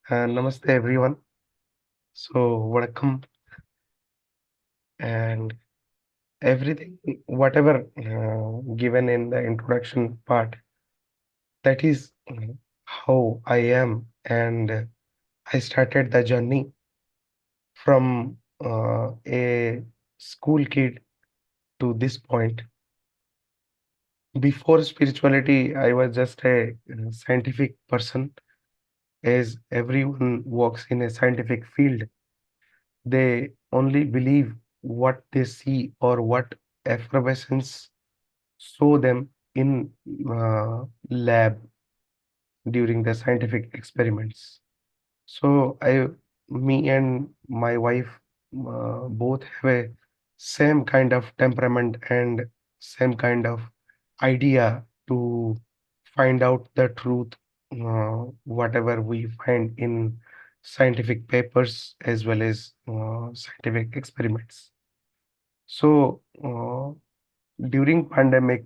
Namaste everyone. So welcome and everything whatever given in the introduction part, that is how I am, and I started the journey from a school kid to this point. Before spirituality, I was just a scientific person. As everyone works in a scientific field, they only believe what they see or what effervescence show them in lab during the scientific experiments. So me and my wife both have a same kind of temperament and same kind of idea to find out the truth, whatever we find in scientific papers as well as scientific experiments. So during pandemic,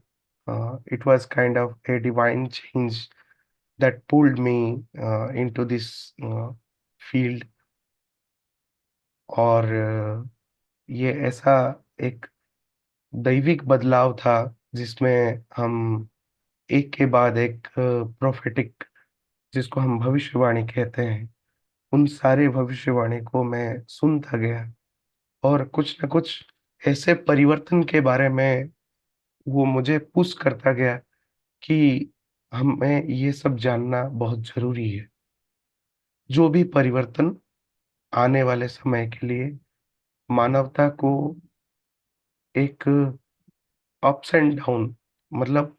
it was kind of a divine change that pulled me into this field, और ये ऐसा एक दैविक बदलाव था जिसमें हम एक के बाद एक प्रोफेटिक, जिसको हम भविष्यवाणी कहते हैं, उन सारे भविष्यवाणी को मैं सुनता गया और कुछ न कुछ ऐसे परिवर्तन के बारे में वो मुझे पुश करता गया कि हमें ये सब जानना बहुत ज़रूरी है। जो भी परिवर्तन आने वाले समय के लिए मानवता को एक अप्स एंड डाउन, मतलब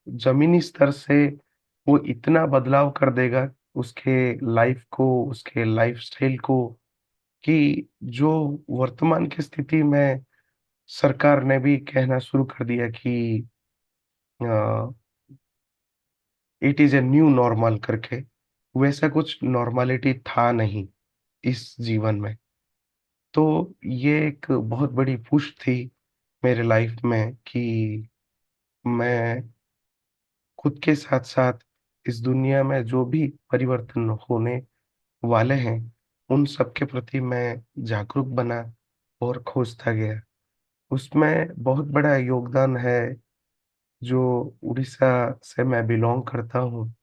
ज़मीनी स्तर से वो इतना बदलाव कर देगा उसके लाइफ़ को, उसके लाइफ़स्टाइल को, कि जो वर्तमान की स्थिति में सरकार ने भी कहना शुरू कर दिया कि uh, it is a new normal करके, वैसा कुछ नॉर्मैलिटी था नहीं इस जीवन में। तो ये एक बहुत बड़ी पुश थी मेरे लाइफ में कि मैं खुद के साथ-साथ इस दुनिया में जो भी परिवर्तन होने वाले हैं, उन सब के प्रति मैं जागरूक बना और खोजता गया। उसमें बहुत बड़ा योगदान है जो उड़ीसा से मैं बिलॉन्ग करता हूँ,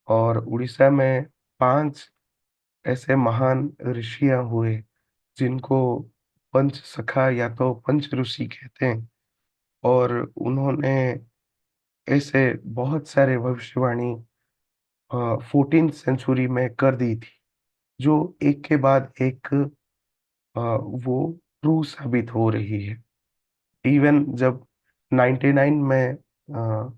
और उड़ीसा में 5 ऐसे महान ऋषियाँ हुए जिनको पंच सखा या तो पंच ऋषि कहते हैं, और उन्होंने ऐसे बहुत सारे भविष्यवाणी 14th सेंचुरी में कर दी थी, जो एक के बाद एक वो ट्रू साबित हो रही है। इवन जब 99 में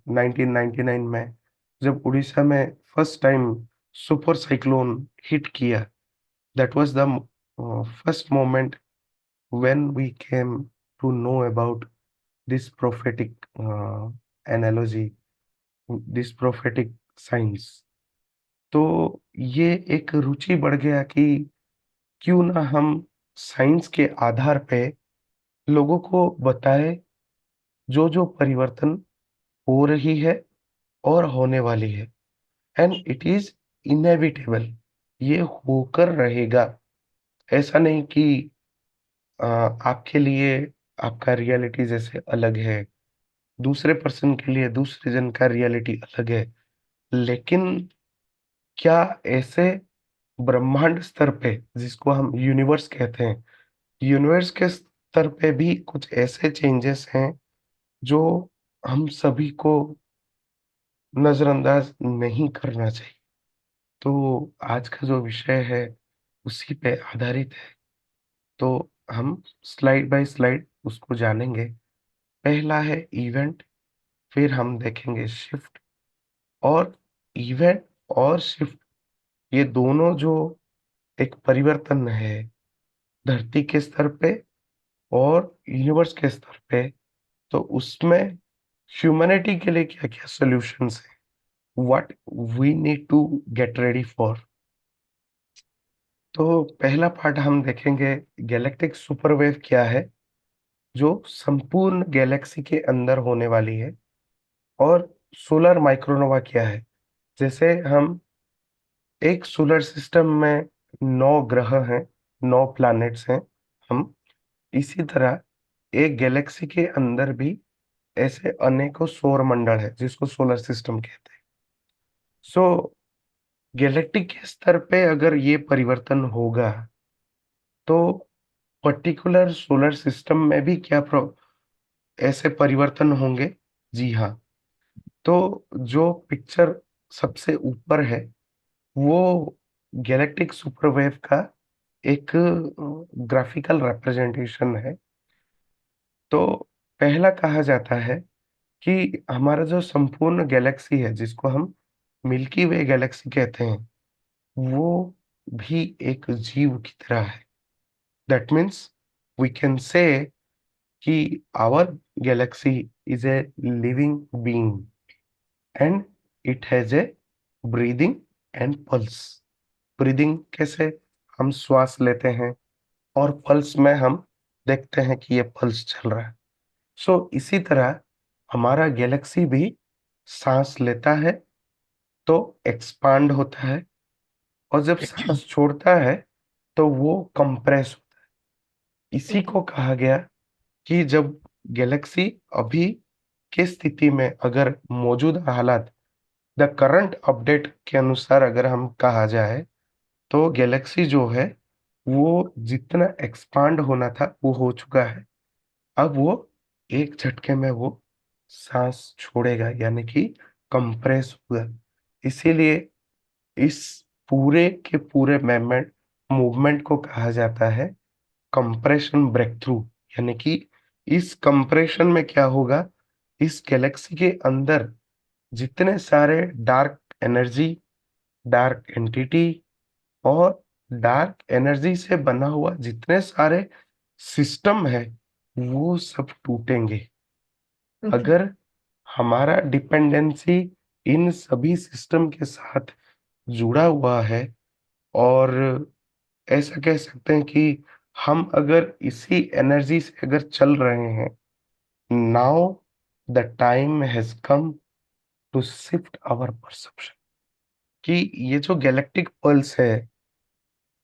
1999 में जब उड़ीसा में first time super cyclone hit किया, that was the first moment when we came to know about this prophetic analogy, this prophetic science. तो ये एक रुचि बढ़ गया कि क्यों ना हम साइंस के आधार पे लोगों को बताएँ जो-जो परिवर्तन हो रही है और होने वाली है, एंड इट इज़ इनेविटेबल, ये होकर रहेगा। ऐसा नहीं कि आपके लिए आपका रियलिटी जैसे अलग है, दूसरे पर्सन के लिए दूसरे जन का रियलिटी अलग है। लेकिन क्या ऐसे ब्रह्मांड स्तर पे, जिसको हम यूनिवर्स कहते हैं, यूनिवर्स के स्तर पे भी कुछ ऐसे चेंजेस हैं जो हम सभी को नज़रअंदाज नहीं करना चाहिए। तो आज का जो विषय है उसी पे आधारित है। तो हम स्लाइड बाय स्लाइड उसको जानेंगे। पहला है इवेंट, फिर हम देखेंगे शिफ्ट, और इवेंट और शिफ्ट, ये दोनों जो एक परिवर्तन है धरती के स्तर पे और यूनिवर्स के स्तर पे, तो उसमें ह्यूमैनिटी के लिए क्या-क्या सॉल्यूशंस हैं? What we need to get ready for. तो पहला पार्ट हम देखेंगे गैलेक्टिक सुपरवेव क्या है, जो संपूर्ण गैलेक्सी के अंदर होने वाली है, और सोलर माइक्रोनोवा क्या है। जैसे हम एक सोलर सिस्टम में 9 ग्रह हैं, 9 प्लैनेट्स हैं हम। इसी तरह एक गैलेक्सी के अंदर भी ऐसे अनेकों सौर मंडल है जिसको सोलर सिस्टम कहते हैं। सो गैलेक्टिक के स्तर पे अगर ये परिवर्तन होगा तो पर्टिकुलर सोलर सिस्टम में भी क्या ऐसे परिवर्तन होंगे? जी हाँ। तो जो पिक्चर सबसे ऊपर है वो गैलेक्टिक सुपरवेव का एक ग्राफिकल रिप्रेजेंटेशन है। तो पहला कहा जाता है कि हमारा जो संपूर्ण गैलेक्सी है जिसको हम मिल्की वे गैलेक्सी कहते हैं, वो भी एक जीव की तरह है। That means we can say कि our galaxy is a living being and it has a breathing and pulse. Breathing कैसे? हम श्वास लेते हैं और पल्स में हम देखते हैं कि ये पल्स चल रहा है। सो इसी तरह हमारा गैलेक्सी भी सांस लेता है तो एक्सपांड होता है, और जब सांस छोड़ता है तो वो कंप्रेस होता है। इसी को कहा गया कि जब गैलेक्सी अभी की स्थिति में, अगर मौजूदा हालात, द करंट अपडेट के अनुसार अगर हम कहा जाए, तो गैलेक्सी जो है वो जितना एक्सपांड होना था वो हो चुका है। अब वो एक झटके में वो सांस छोड़ेगा, यानी कि कंप्रेस होगा। इसीलिए इस पूरे के पूरे मूवमेंट मूवमेंट को कहा जाता है कंप्रेशन ब्रेक थ्रू। यानी कि इस कंप्रेशन में क्या होगा, इस गैलेक्सी के अंदर जितने सारे डार्क एनर्जी, डार्क एंटिटी और डार्क एनर्जी से बना हुआ जितने सारे सिस्टम है वो सब टूटेंगे। अगर हमारा डिपेंडेंसी इन सभी सिस्टम के साथ जुड़ा हुआ है, और ऐसा कह सकते हैं कि हम अगर इसी एनर्जी से अगर चल रहे हैं, now the time has come to shift our perception. कि ये जो गैलेक्टिक पल्स है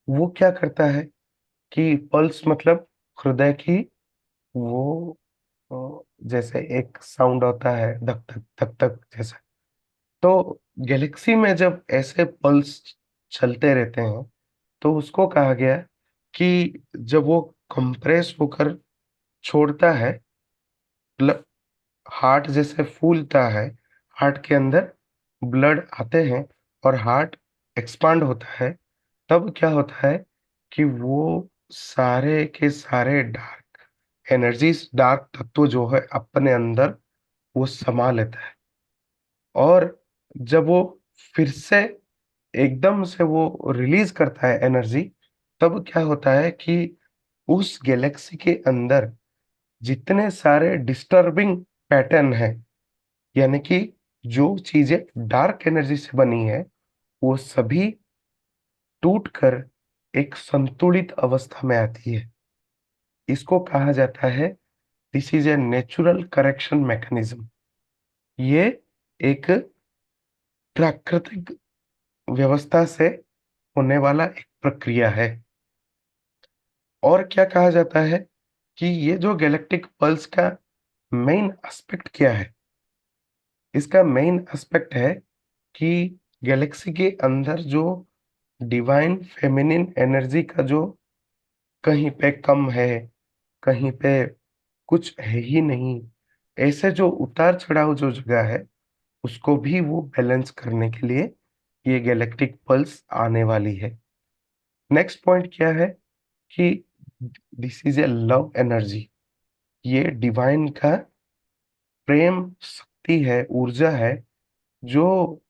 वो क्या करता है कि पल्स मतलब हृदय की वो जैसे एक साउंड होता है धक धक धक धक जैसा। तो गैलेक्सी में जब ऐसे पल्स चलते रहते हैं तो उसको कहा गया कि जब वो कंप्रेस होकर छोड़ता है, मतलब हार्ट जैसे फूलता है, हार्ट के अंदर ब्लड आते हैं और हार्ट एक्सपांड होता है, तब क्या होता है कि वो सारे के सारे डार्क एनर्जीज, डार्क तत्व जो है अपने अंदर वो समा लेता है। और जब वो फिर से एकदम से वो रिलीज करता है एनर्जी, तब क्या होता है कि उस गैलेक्सी के अंदर जितने सारे डिस्टर्बिंग पैटर्न है, यानी कि जो चीजें डार्क एनर्जी से बनी है वो सभी टूट कर एक संतुलित अवस्था में आती है। इसको कहा जाता है this is a natural correction mechanism. ये एक प्राकृतिक व्यवस्था से होने वाला एक प्रक्रिया है। और क्या कहा जाता है कि ये जो गैलेक्टिक पल्स का मेन एस्पेक्ट क्या है? इसका मेन एस्पेक्ट है कि गैलेक्सी के अंदर जो डिवाइन फेमिनिन एनर्जी का जो कहीं पे कम है, कहीं पे कुछ है ही नहीं, ऐसे जो उतार-चढ़ाव जो जगह है, उसको भी वो बैलेंस करने के लिए ये गैलेक्टिक पल्स आने वाली है। नेक्स्ट पॉइंट क्या है कि this is a love energy. ये डिवाइन का प्रेम शक्ति है, ऊर्जा है, जो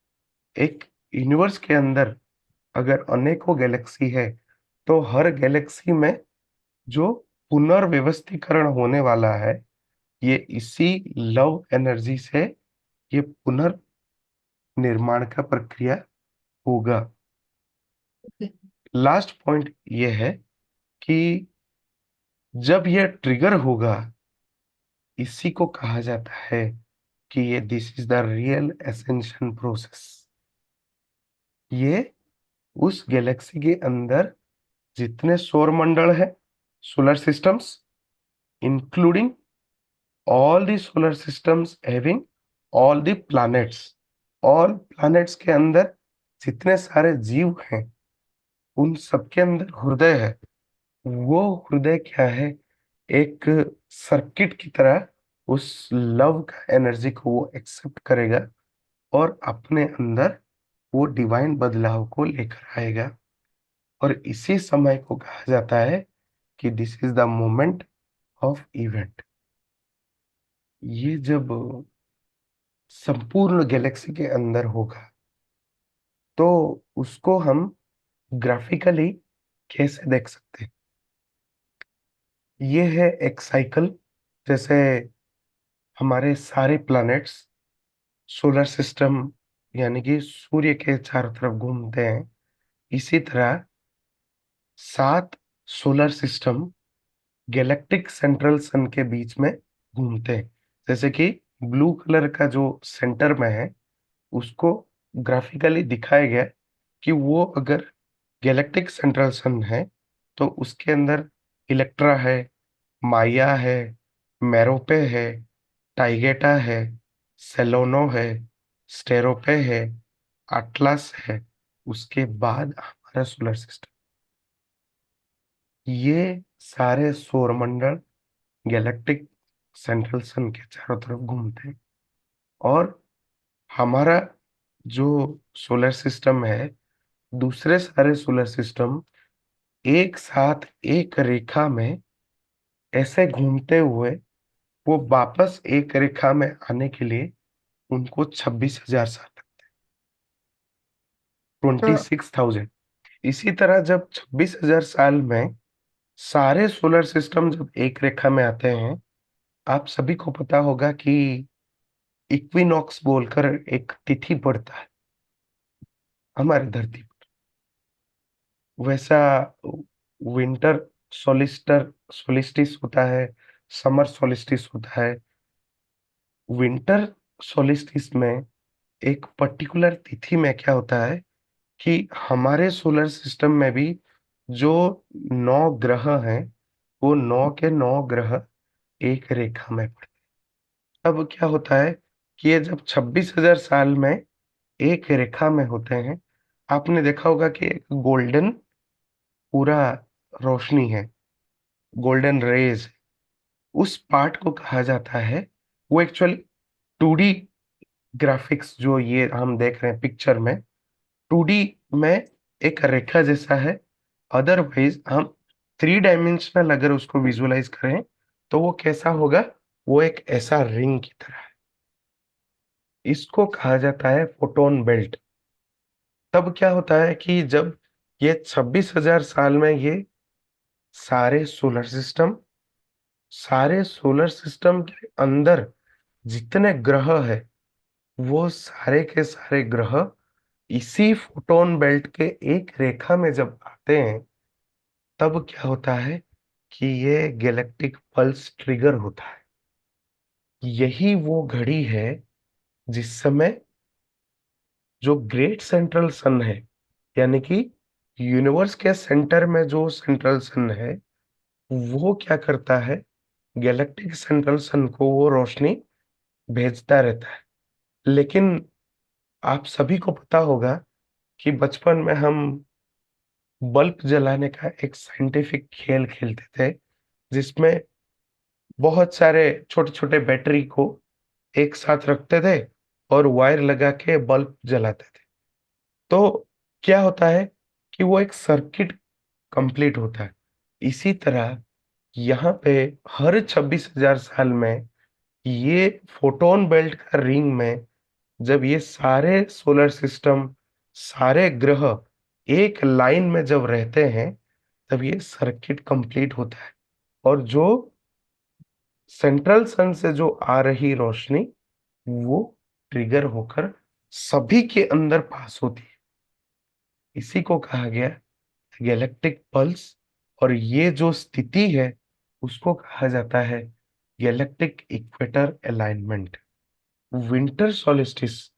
एक यूनिवर्स के अंदर अगर अनेकों गैलेक्सी है, तो हर गैलेक्सी में जो पुनर्व्यवस्थीकरण होने वाला है, ये इसी लव एनर्जी से ये पुनर्निर्माण का प्रक्रिया होगा। लास्ट पॉइंट ये है कि जब ये ट्रिगर होगा, इसी को कहा जाता है कि ये this is the real ascension process. ये उस गैलेक्सी के अंदर जितने सौरमंडल है, solar systems, including all the solar systems having all the planets, all planets के अंदर जितने सारे जीव हैं, उन सबके अंदर हृदय है। वो हृदय क्या है? एक सर्किट की तरह उस लव का एनर्जी को वो एक्सेप्ट करेगा और अपने अंदर वो डिवाइन बदलाव को लेकर आएगा। और इसी समय को कहा जाता है कि this is the moment of event. ये जब संपूर्ण गैलेक्सी के अंदर होगा, तो उसको हम ग्राफिकली कैसे देख सकते हैं? ये है एक साइकिल। जैसे हमारे सारे प्लैनेट्स सोलर सिस्टम यानी कि सूर्य के चारों तरफ घूमते हैं, इसी तरह 7 सोलर सिस्टम गैलेक्टिक सेंट्रल सन के बीच में घूमते हैं। जैसे कि ब्लू कलर का जो सेंटर में है, उसको ग्राफिकली दिखाया गया है कि वो अगर गैलेक्टिक सेंट्रल सन है, तो उसके अंदर इलेक्ट्रा है, माया है, मेरोपे है, टाइगेटा है, सेलोनो है, स्टेरोपे है, अटलस है, उसके बाद हमारा सोलर सिस्टम। ये सारे सौरमंडल गैलेक्टिक सेंट्रल सन के चारों तरफ घूमते हैं। और हमारा जो सोलर सिस्टम है, दूसरे सारे सोलर सिस्टम एक साथ एक रेखा में ऐसे घूमते हुए वो वापस एक रेखा में आने के लिए उनको 26,000 साल लगते हैं, तो 26,000। इसी तरह जब 26,000 साल में सारे सोलर सिस्टम जब एक रेखा में आते हैं, आप सभी को पता होगा कि इक्विनॉक्स बोलकर एक तिथि पड़ता है हमारी धरती पर। वैसा विंटर सोलिस्टिस होता है, समर सोलिस्टिस होता है। विंटर सोलिस्टिस में एक पर्टिकुलर तिथि में क्या होता है कि हमारे सोलर सिस्टम में भी जो 9 ग्रह हैं, वो 9 के 9 ग्रह एक रेखा में पड़ते हैं। अब क्या होता है कि ये जब 26,000 साल में एक रेखा में होते हैं, आपने देखा होगा कि एक गोल्डन पूरा रोशनी है, गोल्डन रेज, उस पार्ट को कहा जाता है। वो एक्चुअली 2D ग्राफिक्स जो ये हम देख रहे हैं पिक्चर में, 2D में एक रेखा जैसा है। अदरवाइज हम 3 डायमेंशनल अगर उसको विजुअलाइज करें, तो वो कैसा होगा? वो एक ऐसा रिंग की तरह है। इसको कहा जाता है फोटोन बेल्ट। तब क्या होता है कि जब ये 26,000 साल में ये सारे सोलर सिस्टम के अंदर जितने ग्रह है, वो सारे के सारे ग्रह इसी फोटोन बेल्ट के एक रेखा में जब आते हैं, तब क्या होता है कि ये गैलेक्टिक पल्स ट्रिगर होता है। यही वो घड़ी है जिस समय जो ग्रेट सेंट्रल सन है, यानी कि यूनिवर्स के सेंटर में जो सेंट्रल सन है, वो क्या करता है? गैलेक्टिक सेंट्रल सन को वो रोशनी भेजता रहता है। लेकिन आप सभी को पता होगा कि बचपन में हम बल्ब जलाने का एक साइंटिफिक खेल खेलते थे, जिसमें बहुत सारे छोटे-छोटे बैटरी को एक साथ रखते थे और वायर लगा के बल्ब जलाते थे। तो क्या होता है कि वो एक सर्किट कंप्लीट होता है। इसी तरह यहाँ पे हर 26,000 साल में ये फोटोन बेल्ट का रिंग में जब ये सारे सोलर सिस्टम, सारे ग्रह एक लाइन में जब रहते हैं, तब ये सर्किट कंप्लीट होता है। और जो सेंट्रल सन से जो आ रही रोशनी, वो ट्रिगर होकर सभी के अंदर पास होती है। इसी को कहा गया गैलेक्टिक पल्स। और ये जो स्थिति है, उसको कहा जाता है galactic equator alignment. Winter solstice,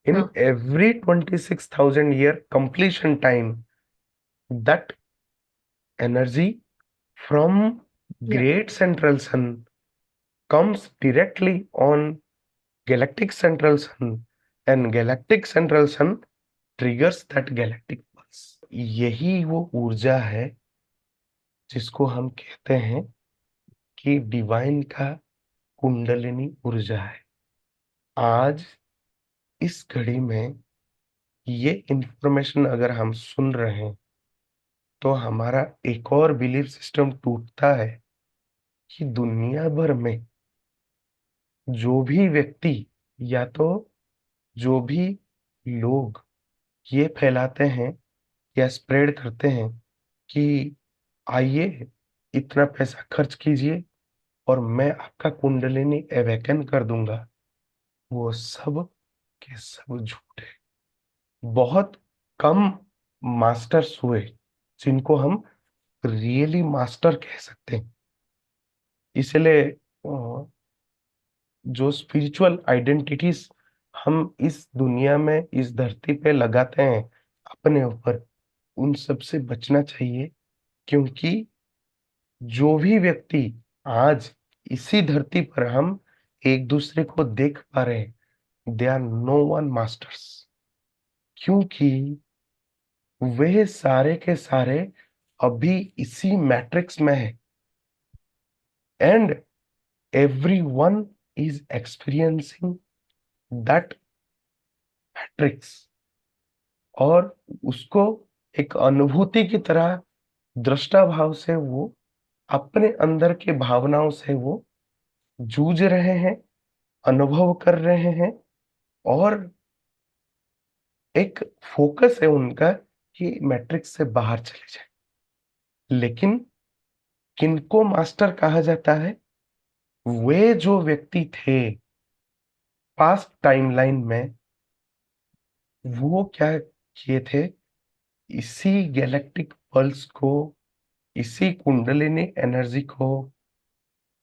in हाँ। every 26,000 year completion time, that energy from Yeah. great central sun comes directly on galactic central sun, and galactic central sun triggers that galactic pulse. यही वो ऊर्जा है जिसको हम कहते हैं कि डिवाइन का कुंडलिनी ऊर्जा है। आज इस घड़ी में ये इन्फॉर्मेशन अगर हम सुन रहे हैं, तो हमारा एक और बिलीफ सिस्टम टूटता है कि दुनिया भर में जो भी व्यक्ति या तो जो भी लोग ये फैलाते हैं या स्प्रेड करते हैं कि आइए इतना पैसा खर्च कीजिए और मैं आपका कुंडलिनी अवेकन कर दूंगा, वो सब के सब झूठ है। बहुत कम मास्टर्स हुए जिनको हम रियली मास्टर कह सकते हैं। इसलिए जो स्पिरिचुअल आइडेंटिटीज हम इस दुनिया में इस धरती पे लगाते हैं अपने ऊपर, उन सब से बचना चाहिए, क्योंकि जो भी व्यक्ति आज इसी धरती पर हम एक दूसरे को देख पा रहे हैं, they are no one masters, क्योंकि वे सारे के सारे अभी इसी मैट्रिक्स में है, and everyone is experiencing that matrix, और उसको एक अनुभूति की तरह दृष्टा भाव से वो अपने अंदर के भावनाओं से वो जूझ रहे हैं, अनुभव कर रहे हैं, और एक फोकस है उनका कि मैट्रिक्स से बाहर चले जाए। लेकिन किनको मास्टर कहा जाता है? वे जो व्यक्ति थे पास्ट टाइमलाइन में, वो क्या किए थे, इसी गैलेक्टिक पल्स को, इसी कुंडलिनी एनर्जी को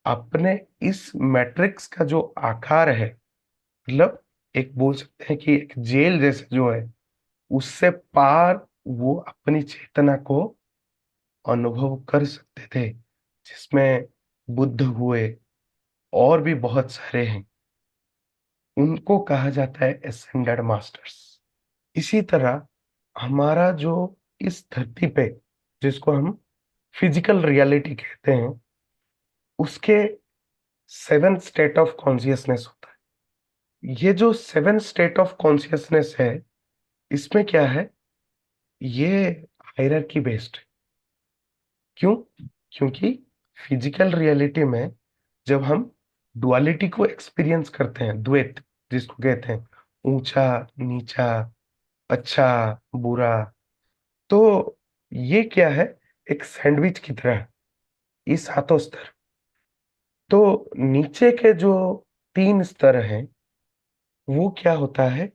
अपने इस मैट्रिक्स का जो आकार है, मतलब एक बोल सकते हैं कि एक जेल जैसे जो है, उससे पार वो अपनी चेतना को अनुभव कर सकते थे, जिसमें बुद्ध हुए और भी बहुत सारे हैं। उनको कहा जाता है एसेंडेड मास्टर्स। इसी तरह हमारा जो इस धरती पे, जिसको हम फिजिकल रियलिटी कहते हैं, उसके 7 स्टेट ऑफ कॉन्शियसनेस होता है। ये जो 7 स्टेट ऑफ कॉन्शियसनेस है, इसमें क्या है, ये हायरार्की बेस्ड है। क्यों? क्योंकि फिजिकल रियलिटी में जब हम डुअलिटी को एक्सपीरियंस करते हैं, द्वैत जिसको कहते हैं, ऊंचा नीचा, अच्छा बुरा, तो ये क्या है, एक सैंडविच की तरह है, ये सातों स्तर। तो नीचे के जो 3 स्तर हैं, वो क्या होता है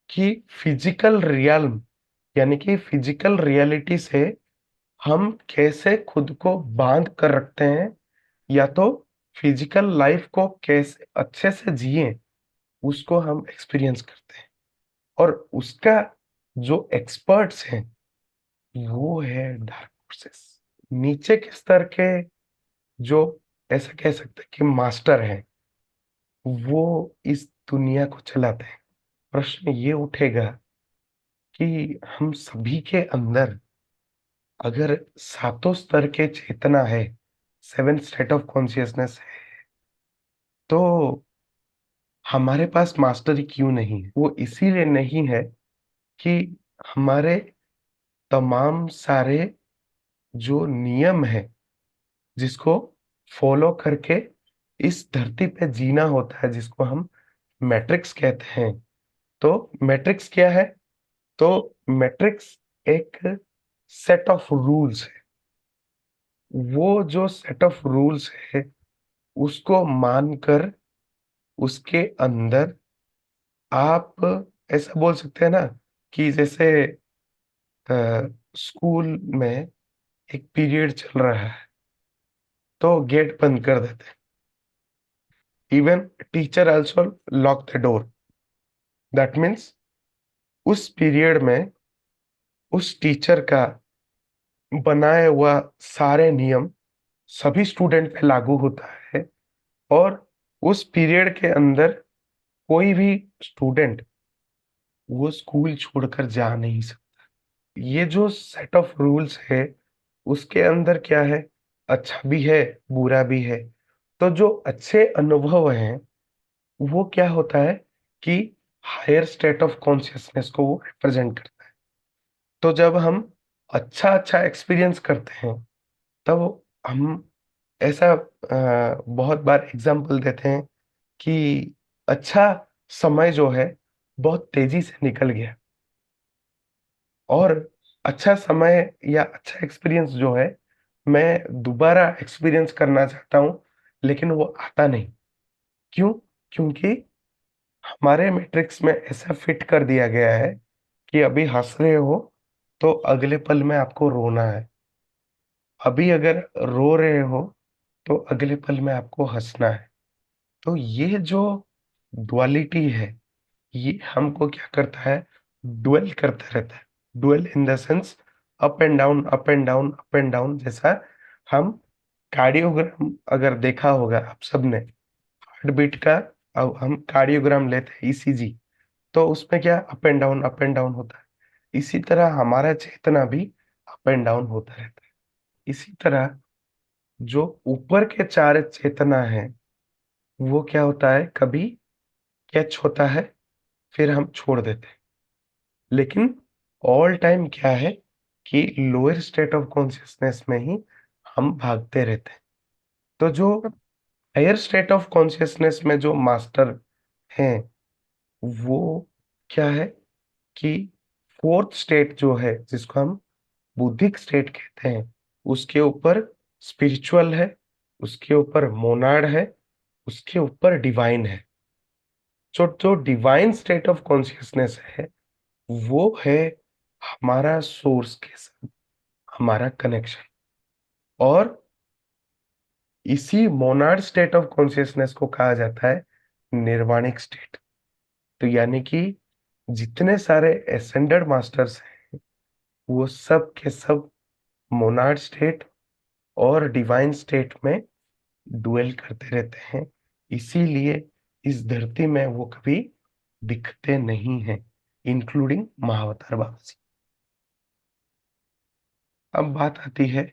कि फिजिकल रियल्म, यानी कि फिजिकल रियलिटी से हम कैसे खुद को बांध कर रखते हैं, या तो फिजिकल लाइफ को कैसे अच्छे से जिए, उसको हम एक्सपीरियंस करते हैं। और उसका जो एक्सपर्ट्स हैं, वो है डार्क फोर्सेस। नीचे के स्तर के जो, ऐसा कह सकते हैं कि मास्टर हैं, वो इस दुनिया को चलाते हैं। प्रश्न ये उठेगा कि हम सभी के अंदर अगर सातों स्तर के चेतना है, 7 स्टेट ऑफ कॉन्शियसनेस है, तो हमारे पास मास्टरी क्यों नहीं है? वो इसीलिए नहीं है कि हमारे तमाम सारे जो नियम है, जिसको फॉलो करके इस धरती पे जीना होता है, जिसको हम मैट्रिक्स कहते हैं। तो मैट्रिक्स क्या है? तो मैट्रिक्स एक सेट ऑफ रूल्स है। वो जो सेट ऑफ रूल्स है, उसको मानकर उसके अंदर आप ऐसा बोल सकते हैं ना, कि जैसे स्कूल में एक पीरियड चल रहा है, तो गेट बंद कर देते हैं। Even teacher also lock the door. That means उस पीरियड में उस टीचर का बनाया हुआ सारे नियम सभी स्टूडेंट पे लागू होता है, और उस पीरियड के अंदर कोई भी स्टूडेंट वो स्कूल छोड़कर जा नहीं सकता। ये जो सेट ऑफ रूल्स है, उसके अंदर क्या है, अच्छा भी है, बुरा भी है। तो जो अच्छे अनुभव हैं, वो क्या होता है कि हायर स्टेट ऑफ कॉन्शियसनेस को वो रिप्रेजेंट करता है। तो जब हम अच्छा-अच्छा एक्सपीरियंस करते हैं, तब हम ऐसा बहुत बार एग्ज़ाम्पल देते हैं कि अच्छा समय जो है, बहुत तेज़ी से निकल गया, और अच्छा समय या अच्छा एक्सपीरियंस जो है, मैं दोबारा एक्सपीरियंस करना चाहता हूँ, लेकिन वो आता नहीं। क्यों? क्योंकि हमारे मैट्रिक्स में ऐसा फिट कर दिया गया है कि अभी हँस रहे हो, तो अगले पल में आपको रोना है। अभी अगर रो रहे हो, तो अगले पल में आपको हँसना है। तो ये जो डुअलिटी है, ये हमको क्या करता है, ड्वेल करता रहता है। Dwell in the sense up and down, up and down, up and down, जैसा हम कार्डियोग्राम अगर देखा होगा आप सबने, हार्ट बीट का अब हम कार्डियोग्राम लेते हैं, ईसीजी, तो उसमें क्या अप एंड डाउन होता है। इसी तरह हमारा चेतना भी अप एंड डाउन होता रहता है। इसी तरह जो ऊपर के 4 चेतना है, वो क्या होता है, कभी कैच होता है, फिर हम छोड़ देते हैं। लेकिन ऑल टाइम क्या है कि लोअर स्टेट ऑफ कॉन्शियसनेस में ही हम भागते रहते हैं। तो जो हायर स्टेट ऑफ कॉन्शियसनेस में जो मास्टर हैं, वो क्या है कि फोर्थ स्टेट जो है, जिसको हम बुद्धिक स्टेट कहते हैं, उसके ऊपर स्पिरिचुअल है, उसके ऊपर मोनाड है, उसके ऊपर डिवाइन है। जो डिवाइन स्टेट ऑफ कॉन्शियसनेस है, वो है हमारा सोर्स के साथ हमारा कनेक्शन, और इसी मोनाड स्टेट ऑफ कॉन्शियसनेस को कहा जाता है निर्वाणिक स्टेट। तो यानी कि जितने सारे एसेंडेड मास्टर्स हैं, वो सब के सब मोनाड स्टेट और डिवाइन स्टेट में डुएल करते रहते हैं। इसीलिए इस धरती में वो कभी दिखते नहीं हैं, इंक्लूडिंग महाअवतार बाबा जी। अब बात आती है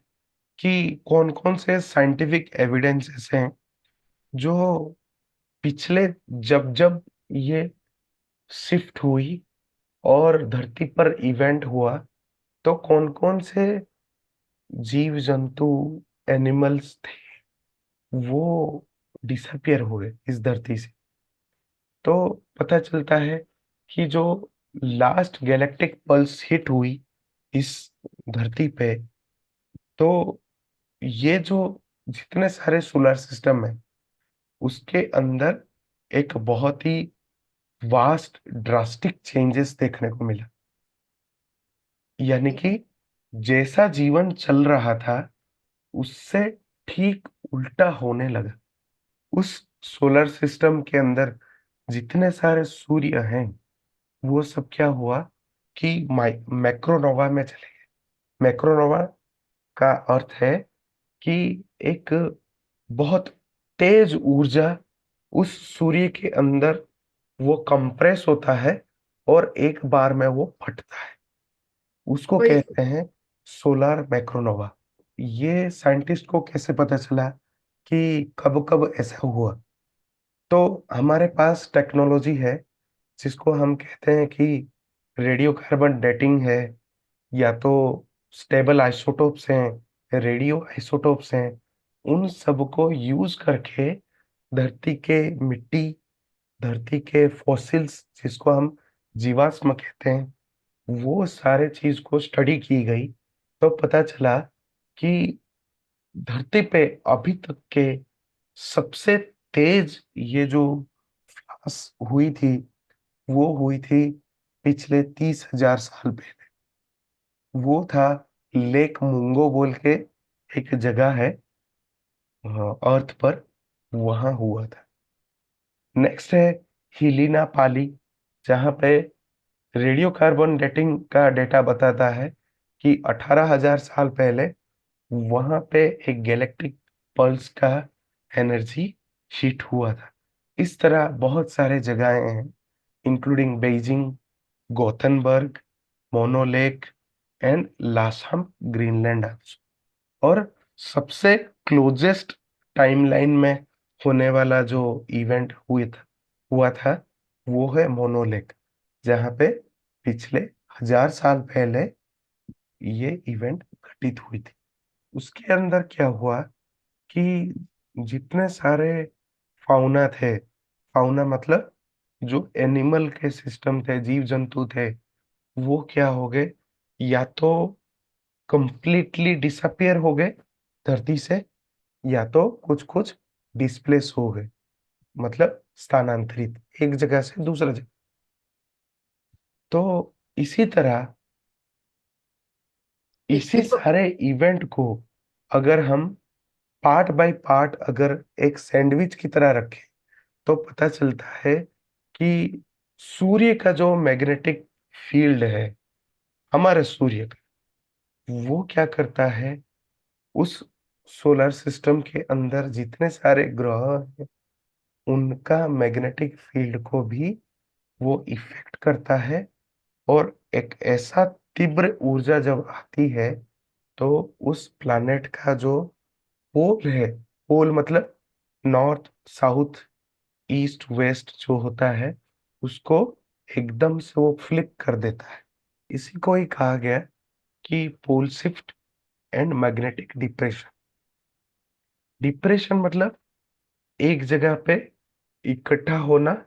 कि कौन-कौन से साइंटिफिक एविडेंसेस हैं जो पिछले जब-जब ये शिफ्ट हुई और धरती पर इवेंट हुआ, तो कौन-कौन से जीव-जंतु, एनिमल्स थे, वो डिसअपियर हुए इस धरती से। तो पता चलता है कि जो लास्ट गैलेक्टिक पल्स हिट हुई इस धरती पे, तो ये जो जितने सारे सोलर सिस्टम है, उसके अंदर एक बहुत ही वास्ट ड्रास्टिक चेंजेस देखने को मिला। यानी कि जैसा जीवन चल रहा था, उससे ठीक उल्टा होने लगा। उस सोलर सिस्टम के अंदर जितने सारे सूर्य हैं, वो सब क्या हुआ कि मैक्रोनोवा में चले गए। मैक्रोनोवा का अर्थ है कि एक बहुत तेज ऊर्जा उस सूर्य के अंदर वो कंप्रेस होता है, और एक बार में वो फटता है। उसको वही। कहते हैं सोलर मैक्रोनोवा। ये साइंटिस्ट को कैसे पता चला कि कब-कब ऐसा हुआ? तो हमारे पास टेक्नोलॉजी है, जिसको हम कहते हैं कि रेडियो कार्बन डेटिंग है, या तो स्टेबल आइसोटोप्स हैं, रेडियो आइसोटोप्स हैं। उन सबको यूज़ करके धरती के मिट्टी, धरती के फॉसिल्स, जिसको हम जीवाश्म कहते हैं, वो सारे चीज़ को स्टडी की गई। तो पता चला कि धरती पे अभी तक के सबसे तेज ये जो फ्लाश हुई थी, वो हुई थी पिछले 30,000 साल पहले। वो था लेक मुंगो बोल के एक जगह है अर्थ पर, वहाँ हुआ था। नेक्स्ट है हिलिना पाली, जहाँ पे रेडियो कार्बन डेटिंग का डेटा बताता है कि 18,000 साल पहले वहाँ पे एक गैलेक्टिक पल्स का एनर्जी शीट हुआ था। इस तरह बहुत सारे जगहें हैं, including Beijing, Gothenburg, Mono Lake and Laschamp, Greenland also. और सबसे क्लोजेस्ट टाइमलाइन में होने वाला जो इवेंट हुआ था वो है मोनो लेक, जहाँ पे पिछले 1000 साल पहले ये इवेंट घटित हुई थी। उसके अंदर क्या हुआ कि जितने सारे फाउना थे, फाउना मतलब जो एनिमल के सिस्टम थे, जीव जंतु थे, वो क्या हो गए, या तो कंप्लीटली डिसअपियर हो गए धरती से, या तो कुछ कुछ डिस्प्लेस हो गए, मतलब स्थानांतरित एक जगह से दूसरा जगह। तो इसी तरह इसी सारे इवेंट को अगर हम पार्ट बाय पार्ट अगर एक सैंडविच की तरह रखें, तो पता चलता है कि सूर्य का जो मैग्नेटिक फील्ड है, हमारे सूर्य का, वो क्या करता है, उस सोलर सिस्टम के अंदर जितने सारे ग्रह हैं, उनका मैग्नेटिक फील्ड को भी वो इफेक्ट करता है। और एक ऐसा तीव्र ऊर्जा जब आती है, तो उस प्लैनेट का जो पोल है, पोल मतलब नॉर्थ, साउथ, ईस्ट, वेस्ट जो होता है, उसको एकदम से वो फ्लिप कर देता है। इसी को ही कहा गया कि pole shift and magnetic depression. Depression मतलब एक जगह पे इकट्ठा होना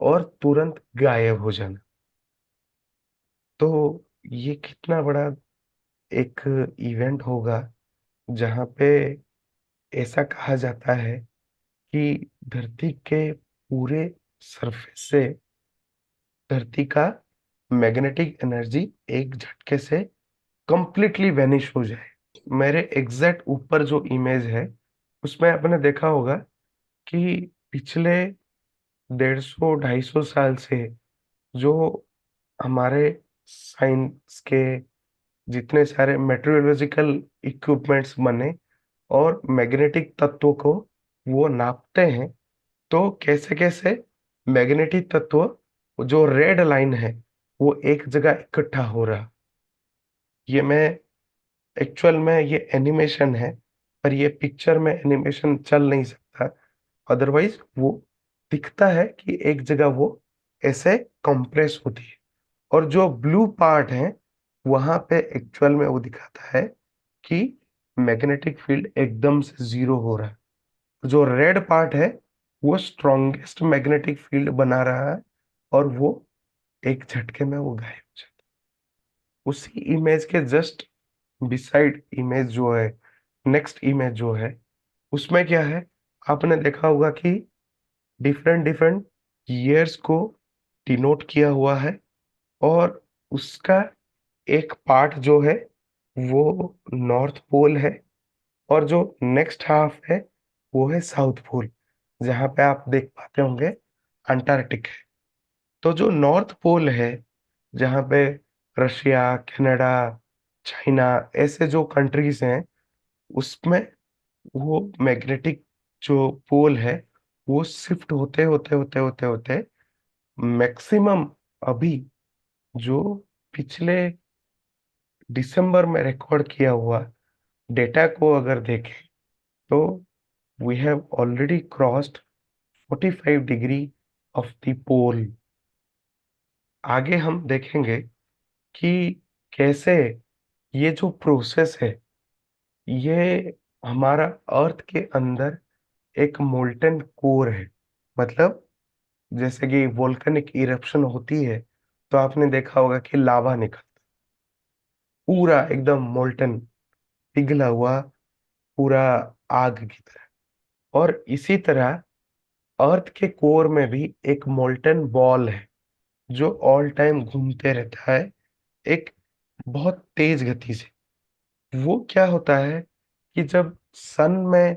और तुरंत गायब हो जाना। तो ये कितना बड़ा एक इवेंट होगा, जहाँ पे ऐसा कहा जाता है कि धरती के पूरे सरफेस से धरती का मैग्नेटिक एनर्जी एक झटके से कंप्लीटली वैनिश हो जाए। मेरे एग्जैक्ट ऊपर जो इमेज है, उसमें आपने देखा होगा कि पिछले 150-250 साल से जो हमारे साइंस के जितने सारे मेटेरियोलॉजिकल इक्विपमेंट्स बने और मैग्नेटिक तत्वों को वो नापते हैं, तो कैसे-कैसे मैग्नेटिक तत्व जो रेड लाइन है, वो एक जगह इकट्ठा हो रहा। ये मैं एक्चुअल में ये एनिमेशन है, पर ये पिक्चर में एनिमेशन चल नहीं सकता। अदरवाइज़ वो दिखता है कि एक जगह वो ऐसे कंप्रेस होती है। और जो ब्लू पार्ट है, वहाँ पे एक्चुअल में वो दिखाता है कि मैग्नेटिक फील्ड एकदम से ज़ीरो हो रहा है। जो रेड पार्ट है, वो स्ट्रॉन्गेस्ट मैग्नेटिक फील्ड बना रहा है और वो एक झटके में वो गायब हो जाता है। उसी इमेज के जस्ट बिसाइड इमेज जो है, नेक्स्ट इमेज जो है, उसमें क्या है, आपने देखा होगा कि डिफरेंट डिफरेंट ईयर्स को डिनोट किया हुआ है। और उसका एक पार्ट जो है वो नॉर्थ पोल है, और जो नेक्स्ट हाफ है वो है साउथ पोल, जहाँ पे आप देख पाते होंगे अंटार्कटिक है। तो जो नॉर्थ पोल है, जहाँ पे रशिया, कनाडा, चाइना ऐसे जो कंट्रीज हैं, उसमें वो मैग्नेटिक जो पोल है, वो शिफ्ट होते मैक्सिमम अभी जो पिछले दिसंबर में रिकॉर्ड किया हुआ डेटा को अगर देखें, तो we have already crossed 45 degree of the pole. आगे हम देखेंगे कि कैसे ये जो प्रोसेस है, ये हमारा अर्थ के अंदर एक मोल्टन कोर है। मतलब जैसे कि वोल्केनिक इरप्शन होती है, तो आपने देखा होगा कि लावा निकलता, पूरा एकदम मोल्टन, पिघला हुआ, पूरा आग की तरह। और इसी तरह अर्थ के कोर में भी एक मोल्टन बॉल है, जो ऑल टाइम घूमते रहता है एक बहुत तेज गति से। वो क्या होता है कि जब सन में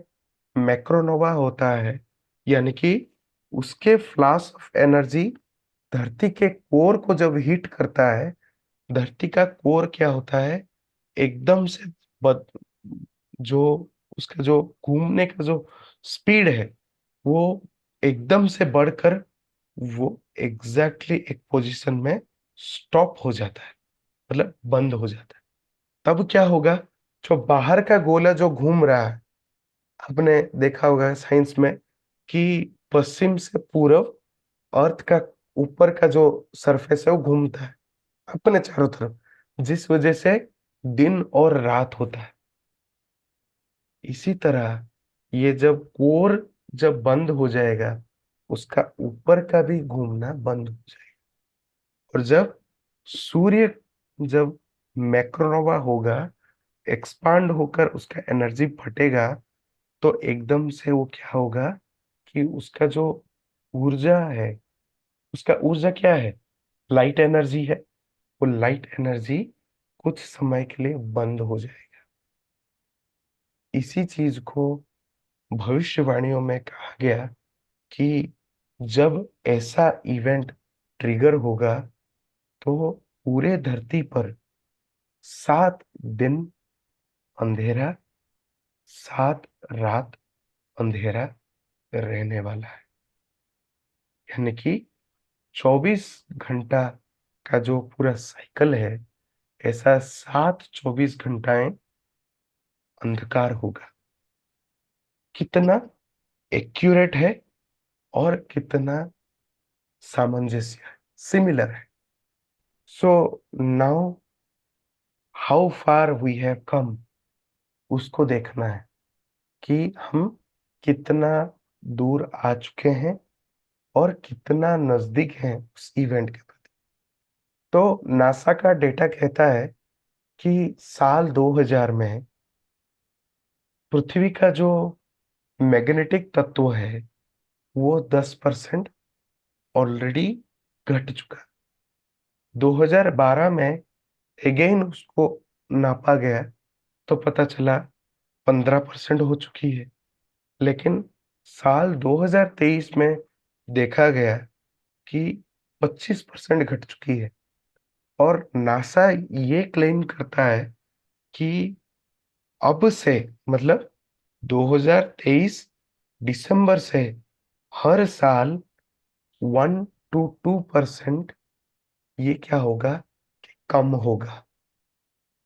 मैक्रोनोवा होता है, यानी कि उसके फ्लाश ऑफ एनर्जी धरती के कोर को जब हिट करता है, धरती का कोर क्या होता है, एकदम से बद जो उसका जो घूमने का जो स्पीड है, वो एकदम से बढ़कर वो एग्ज़ैक्टली एक पोज़ीशन में स्टॉप हो जाता है, मतलब बंद हो जाता है। तब क्या होगा, जो बाहर का गोला जो घूम रहा है, आपने देखा होगा साइंस में कि पश्चिम से पूरब अर्थ का ऊपर का जो सरफेस है वो घूमता है अपने चारों तरफ, जिस वजह से दिन और रात होता है। इसी तरह ये जब कोर जब बंद हो जाएगा, उसका ऊपर का भी घूमना बंद हो जाएगा। और जब सूर्य जब मैक्रोनोवा होगा, एक्सपांड होकर उसका एनर्जी फटेगा, तो एकदम से वो क्या होगा कि उसका जो ऊर्जा है, उसका ऊर्जा क्या है? लाइट एनर्जी है। वो लाइट एनर्जी कुछ समय के लिए बंद हो जाएगा। इसी चीज को भविष्यवाणियों में कहा गया कि जब ऐसा इवेंट ट्रिगर होगा, तो पूरे धरती पर 7 दिन अंधेरा, 7 रात अंधेरा रहने वाला है। यानी कि 24 घंटा का जो पूरा साइकिल है, ऐसा 7 24 घंटाएं अंधकार होगा। कितना एक्यूरेट है और कितना सामंजस्य है, सिमिलर है। So now how far we have come, उसको देखना है कि हम कितना दूर आ चुके हैं और कितना नजदीक हैं उस इवेंट के प्रति। तो नासा का डेटा कहता है कि साल 2000 में पृथ्वी का जो मैग्नेटिक तत्व है, वो 10% ऑलरेडी घट चुका है। 2012 में अगेन उसको नापा गया, तो पता चला 15% हो चुकी है। लेकिन साल 2023 में देखा गया कि 25% घट चुकी है। और नासा ये क्लेम करता है कि अब से, मतलब 2023 दिसंबर से हर साल 1 टू 2% ये क्या होगा कि कम होगा।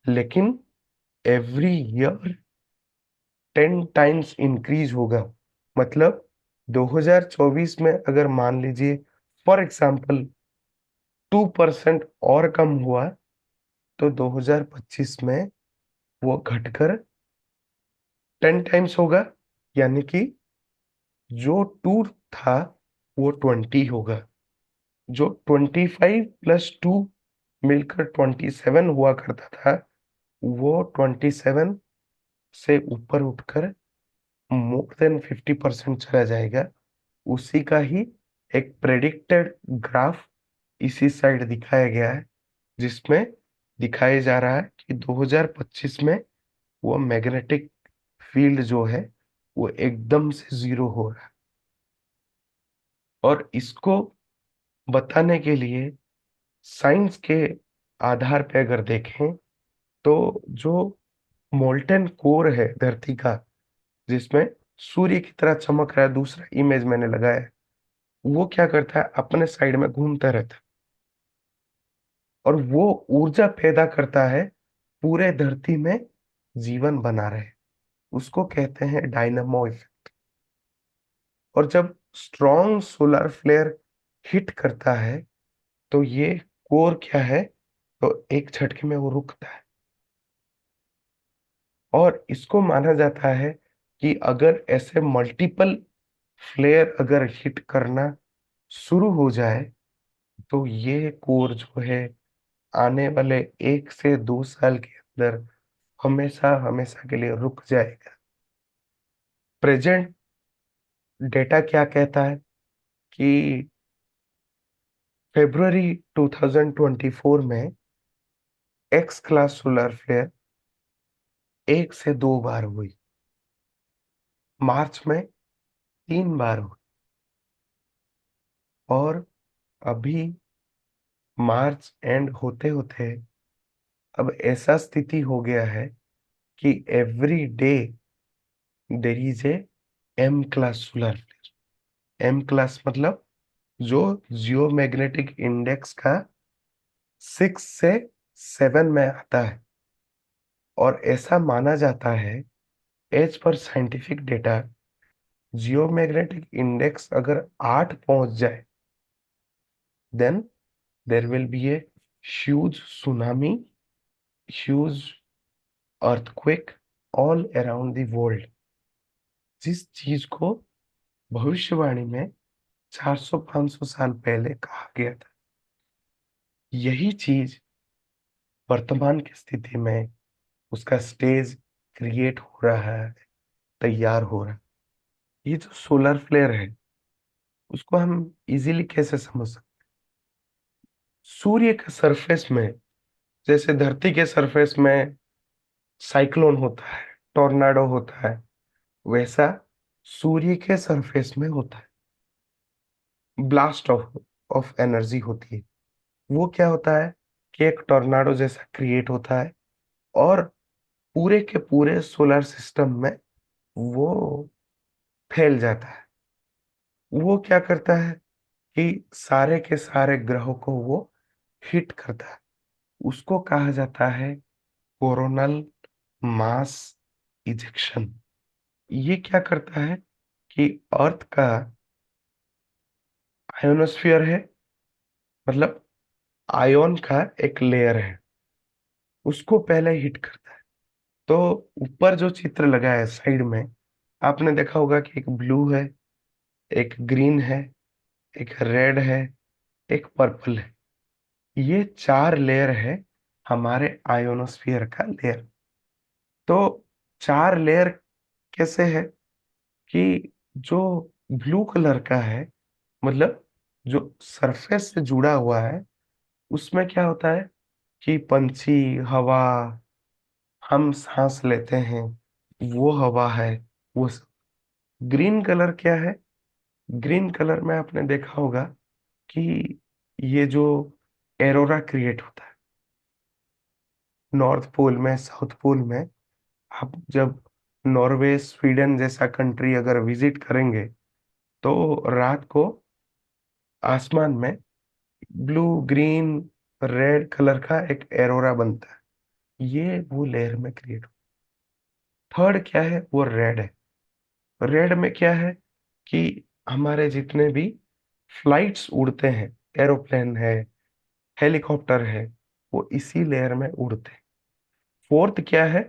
लेकिन एवरी ईयर 10 टाइम्स इंक्रीज होगा। मतलब 2024 में अगर मान लीजिए फॉर एग्जांपल 2% और कम हुआ, तो 2025 में वो घटकर 10 टाइम्स होगा। यानी कि जो 2 था वो 20 होगा। जो 25 प्लस 2 मिलकर 27 हुआ करता था, वो 27 से ऊपर उठकर मोर देन 50% चला जाएगा। उसी का ही एक प्रेडिक्टेड ग्राफ इसी साइड दिखाया गया है, जिसमें दिखाया जा रहा है कि 2025 में वो मैग्नेटिक फील्ड जो है, वो एकदम से ज़ीरो हो रहा है। और इसको बताने के लिए साइंस के आधार पे अगर देखें, तो जो मोल्टेन कोर है धरती का, जिसमें सूर्य की तरह चमक रहा है, दूसरा इमेज मैंने लगाया है, वो क्या करता है, अपने साइड में घूमता रहता है और वो ऊर्जा पैदा करता है पूरे धरती में जीवन बना रहे। उसको कहते हैं डायनामो इफेक्ट। और जब स्ट्रॉन्ग सोलर फ्लेयर हिट करता है, तो ये कोर क्या है, तो एक झटके में वो रुकता है। और इसको माना जाता है कि अगर ऐसे मल्टीपल फ्लेयर अगर हिट करना शुरू हो जाए, तो ये कोर जो है आने वाले 1 से 2 साल के अंदर हमेशा हमेशा के लिए रुक जाएगा। प्रेजेंट डेटा क्या कहता है कि फरवरी 2024 में एक्स क्लास सोलर फ्लेयर 1 से 2 बार हुई, मार्च में 3 बार हुई, और अभी मार्च एंड होते-होते अब ऐसा स्थिति हो गया है कि every day there is a M class solar flare. M class मतलब जो जियोमैग्नेटिक इंडेक्स का 6 से 7 में आता है, और ऐसा माना जाता है as per scientific data, geomagnetic index अगर 8 पहुंच जाए, then there will be a huge tsunami, huge earthquake all around the world. जिस चीज को भविष्यवाणी में 400-500 साल पहले कहा गया था, यही चीज वर्तमान की स्थिति में उसका स्टेज क्रिएट हो रहा है, तैयार हो रहा है। ये जो सोलर फ्लेयर है, उसको हम इजीली कैसे समझ सकते हैं? सूर्य के सरफेस में, जैसे धरती के सरफेस में साइक्लोन होता है, टॉर्नाडो होता है, वैसा सूर्य के सरफेस में होता है, ब्लास्ट ऑफ ऑफ एनर्जी होती है। वो क्या होता है कि एक टॉर्नाडो जैसा क्रिएट होता है, और पूरे के पूरे सोलर सिस्टम में वो फैल जाता है। वो क्या करता है कि सारे के सारे ग्रहों को वो हिट करता है। उसको कहा जाता है कोरोनल मास इजेक्शन। ये क्या करता है कि अर्थ का आयोनोस्फीयर है, मतलब आयन का एक लेयर है, उसको पहले हिट करता है। तो ऊपर जो चित्र लगा है साइड में, आपने देखा होगा कि एक ब्लू है, एक ग्रीन है, एक रेड है, एक पर्पल है। ये 4 लेयर है हमारे आयोनोस्फीयर का लेयर। तो 4 लेयर कैसे है कि जो ब्लू कलर का है, मतलब जो सरफेस से जुड़ा हुआ है, उसमें क्या होता है कि पंछी, हवा, हम सांस लेते हैं, वो हवा है, वो सब। ग्रीन कलर क्या है? ग्रीन कलर में आपने देखा होगा कि ये जो एरोरा क्रिएट होता है नॉर्थ पोल में, साउथ पोल में। आप जब नॉर्वे, स्वीडन जैसा कंट्री अगर विजिट करेंगे, तो रात को आसमान में ब्लू, ग्रीन, रेड कलर का एक एरोरा बनता है। ये वो लेयर में क्रिएट। थर्ड क्या है? वो रेड है। रेड में क्या है कि हमारे जितने भी फ्लाइट्स उड़ते हैं, एरोप्लेन है, हेलीकॉप्टर है, वो इसी लेयर में उड़ते हैं। फोर्थ क्या है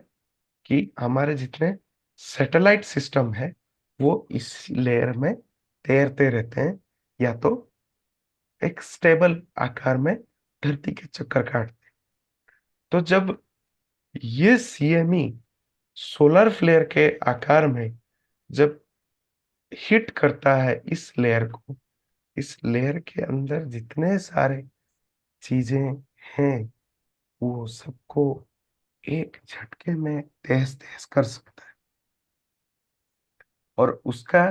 कि हमारे जितने सैटेलाइट सिस्टम है, वो इस लेयर में तैरते रहते हैं, या तो एक स्टेबल आकार में धरती के चक्कर काटते हैं। तो जब ये सीएमई सोलर फ्लेयर के आकार में जब हिट करता है इस लेयर को, इस लेयर के अंदर जितने सारे चीजें हैं, वो सबको एक झटके में तहस तहस कर सकता है। और उसका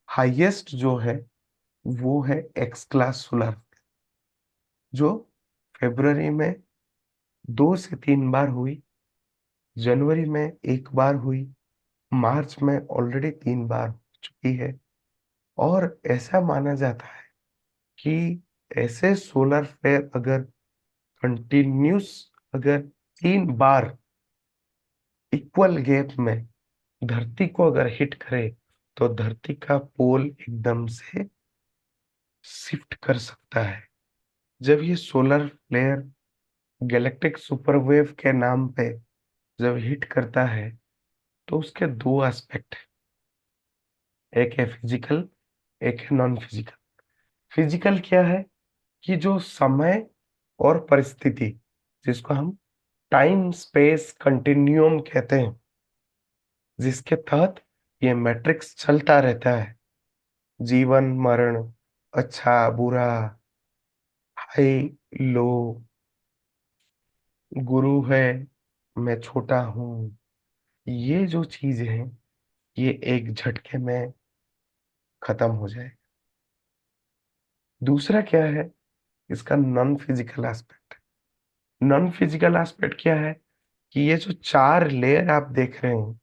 हाईएस्ट जो है, वो है एक्स क्लास सोलर, जो फरवरी में 2 से 3 बार हुई, जनवरी में 1 बार हुई, मार्च में ऑलरेडी 3 बार हो चुकी है। और ऐसा माना जाता है कि ऐसे सोलर फ्लेयर अगर कंटिन्यूस, अगर 3 बार इक्वल गैप में धरती को अगर हिट करे, तो धरती का पोल एकदम से शिफ्ट कर सकता है। जब ये सोलर फ्लेयर गैलेक्टिक सुपरवेव के नाम पे जब हिट करता है, तो उसके 2 एस्पेक्ट है, एक है फिजिकल, एक है नॉन फिजिकल। फिजिकल क्या है कि जो समय और परिस्थिति, जिसको हम टाइम स्पेस कंटिन्यूम कहते हैं, जिसके तहत ये मैट्रिक्स चलता रहता है, जीवन मरण, अच्छा बुरा, हाई लो, गुरु है, मैं छोटा हूँ, ये जो चीजें हैं, ये एक झटके में खत्म हो जाए। दूसरा क्या है? इसका non physical aspect. Non physical aspect क्या है कि ये जो 4 लेयर आप देख रहे हैं,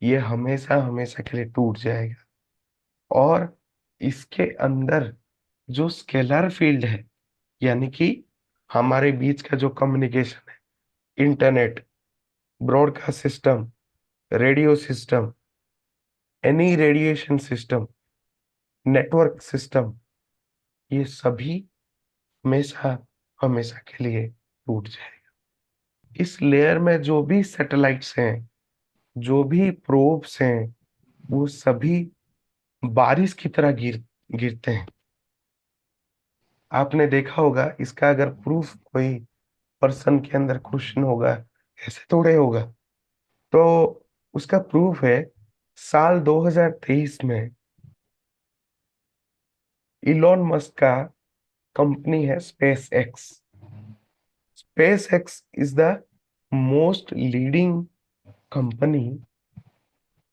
ये हमेशा हमेशा के लिए टूट जाएगा। और इसके अंदर जो स्केलर फील्ड है, यानी कि हमारे बीच का जो कम्युनिकेशन है, internet, broadcast system, radio system, any radiation system, network system, ये सभी हमेशा हमेशा के लिए टूट जाएगा। इस लेयर में जो भी सैटेलाइट्स हैं, जो भी प्रोब्स हैं, वो सभी बारिश की तरह गिरते हैं। आपने देखा होगा, इसका अगर प्रूफ कोई पर्सन के अंदर क्वेश्चन होगा, ऐसे थोड़े होगा। तो उसका प्रूफ है, साल 2023 में इलॉन मस्क का कंपनी है space x. Space x is the most leading company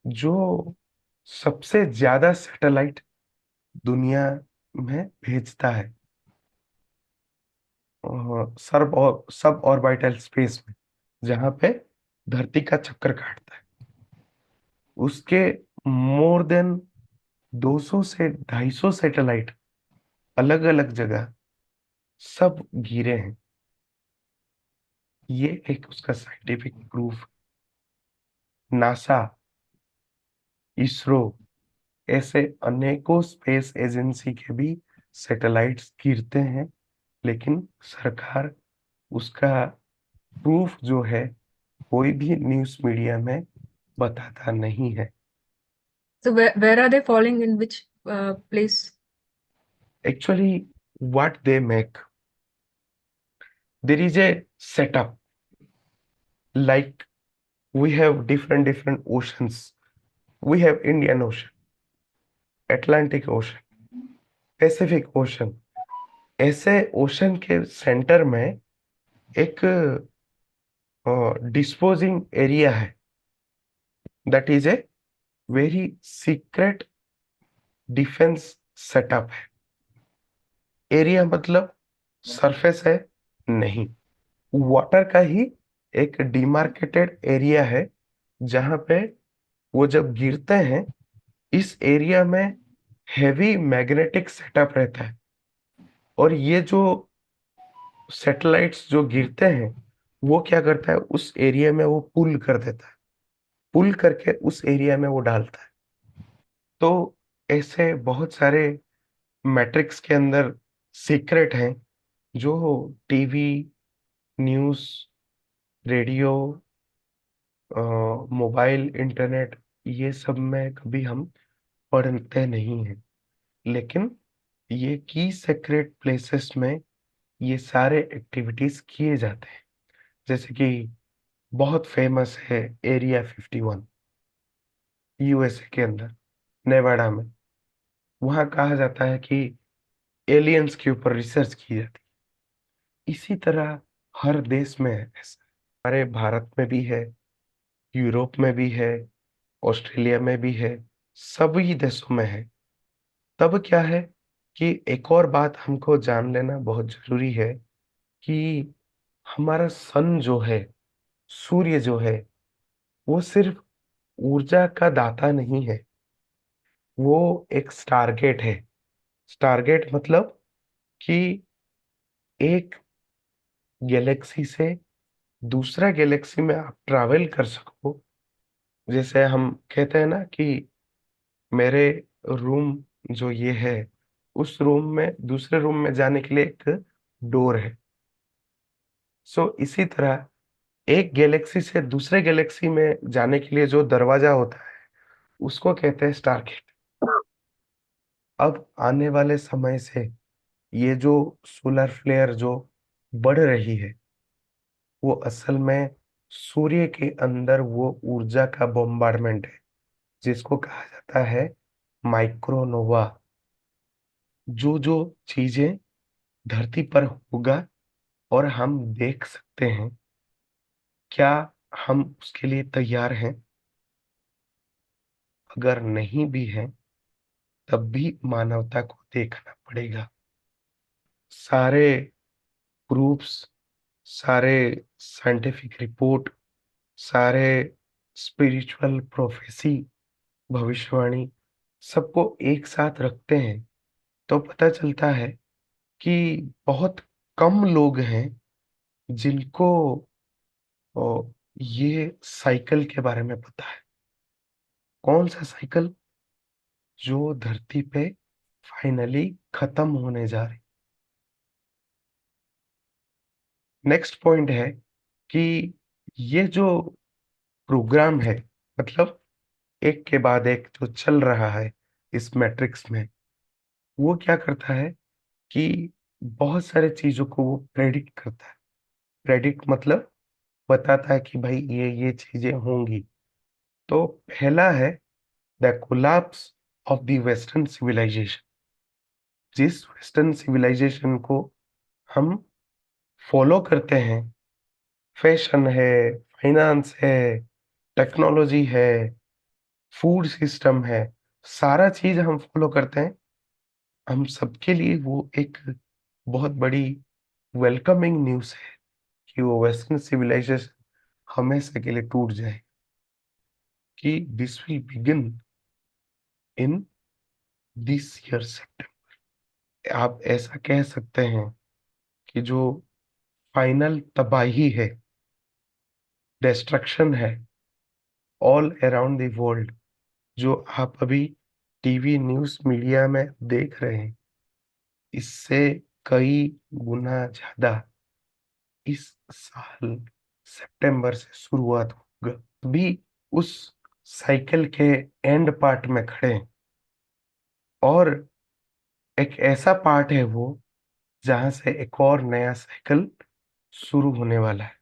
जो सबसे ज्यादा सैटेलाइट दुनिया में भेजता है, सब ऑर्बिटल स्पेस में, जहां पे धरती का चक्कर काटता है। उसके मोर देन 200 से 250 सैटेलाइट अलग अलग जगह सब गिरे हैं। ये एक उसका साइंटिफिक प्रूफ। नासा, इसरो, ऐसे अनेकों स्पेस एजेंसी के भी सैटेलाइट्स गिरते हैं, लेकिन सरकार उसका प्रूफ जो है कोई भी न्यूज़ मीडिया में बताता नहीं है। So where are they falling, in which place? Actually, what they make, there is a setup. Like we have different oceans. We have Indian Ocean, Atlantic Ocean, Pacific Ocean. ऐसे ocean के centre में एक disposing area है, that is a very secret defence setup है। Area मतलब surface है नहीं, water का ही एक डिमार्केटेड एरिया है, जहां पे वो जब गिरते हैं, इस एरिया में हेवी मैग्नेटिक सेटअप रहता है। और ये जो सैटेलाइट्स जो गिरते हैं, वो क्या करता है, उस एरिया में वो पुल कर देता है, पुल करके उस एरिया में वो डालता है। तो ऐसे बहुत सारे मैट्रिक्स के अंदर सीक्रेट हैं, जो TV, news, radio, mobile, internet, ये सब में कभी हम पढ़ते नहीं हैं। लेकिन ये की सीक्रेट प्लेसेस में ये सारे एक्टिविटीज किए जाते हैं। जैसे कि बहुत फेमस है एरिया 51, यूएसए के अंदर, नेवाडा में। वहाँ कहा जाता है कि एलियंस के ऊपर रिसर्च की जाती है। इसी तरह हर देश में है ऐसा। हमारे भारत में भी है, यूरोप में भी है, ऑस्ट्रेलिया में भी है, सभी देशों में है। तब क्या है कि एक और बात हमको जान लेना बहुत जरूरी है कि हमारा सन जो है, सूर्य जो है, वो सिर्फ ऊर्जा का दाता नहीं है, वो एक स्टारगेट है। स्टारगेट मतलब कि एक गैलेक्सी से दूसरा गैलेक्सी में आप ट्रैवल कर सको। जैसे हम कहते हैं ना कि मेरे रूम जो ये है, उस रूम में दूसरे रूम में जाने के लिए एक डोर है। सो इसी तरह एक गैलेक्सी से दूसरे गैलेक्सी में जाने के लिए जो दरवाजा होता है, उसको कहते हैं स्टारगेट। अब आने वाले समय से ये जो सोलर फ्लेयर जो बढ़ रही है, वो असल में सूर्य के अंदर वो ऊर्जा का बॉम्बार्डमेंट है, जिसको कहा जाता है माइक्रोनोवा। जो जो चीजें धरती पर होगा और हम देख सकते हैं, क्या हम उसके लिए तैयार हैं? अगर नहीं भी हैं, तब भी मानवता को देखना पड़ेगा। सारे प्रूफ्स, सारे साइंटिफिक रिपोर्ट, सारे स्पिरिचुअल प्रोफेसी, भविष्यवाणी, सबको एक साथ रखते हैं, तो पता चलता है कि बहुत कम लोग हैं जिनको अ, ये साइकिल के बारे में पता है। कौन-सा साइकिल? जो धरती पे फाइनली खत्म होने जा रही। नेक्स्ट पॉइंट है कि ये जो प्रोग्राम है, मतलब एक के बाद एक जो चल रहा है इस मैट्रिक्स में, वो क्या करता है कि बहुत सारे चीज़ों को वो प्रेडिक्ट करता है। प्रेडिक्ट मतलब बताता है कि भाई ये चीज़ें होंगी। तो पहला है the collapse of the western civilisation. जिस वेस्टर्न सिविलाइजेशन को हम फॉलो करते हैं, फैशन है, फाइनेंस है, टेक्नोलॉजी है, फूड सिस्टम है, सारा चीज़ हम फॉलो करते हैं। हम सबके लिए वो एक बहुत बड़ी वेलकमिंग न्यूज़ है कि वो वेस्टर्न सिविलाइजेशन हमेशा के लिए टूट जाए, कि this will begin in this year September. आप ऐसा कह सकते हैं कि जो फाइनल तबाही है, डिस्ट्रक्शन है ऑल अराउंड द वर्ल्ड, जो आप अभी टीवी, न्यूज़, मीडिया में देख रहे हैं, इससे कई गुना ज़्यादा इस साल सितंबर से शुरुआत होगा। अभी उस साइकिल के एंड पार्ट में खड़े हैं और एक ऐसा पार्ट है वो जहाँ से एक और नया साइकिल शुरू होने वाला है।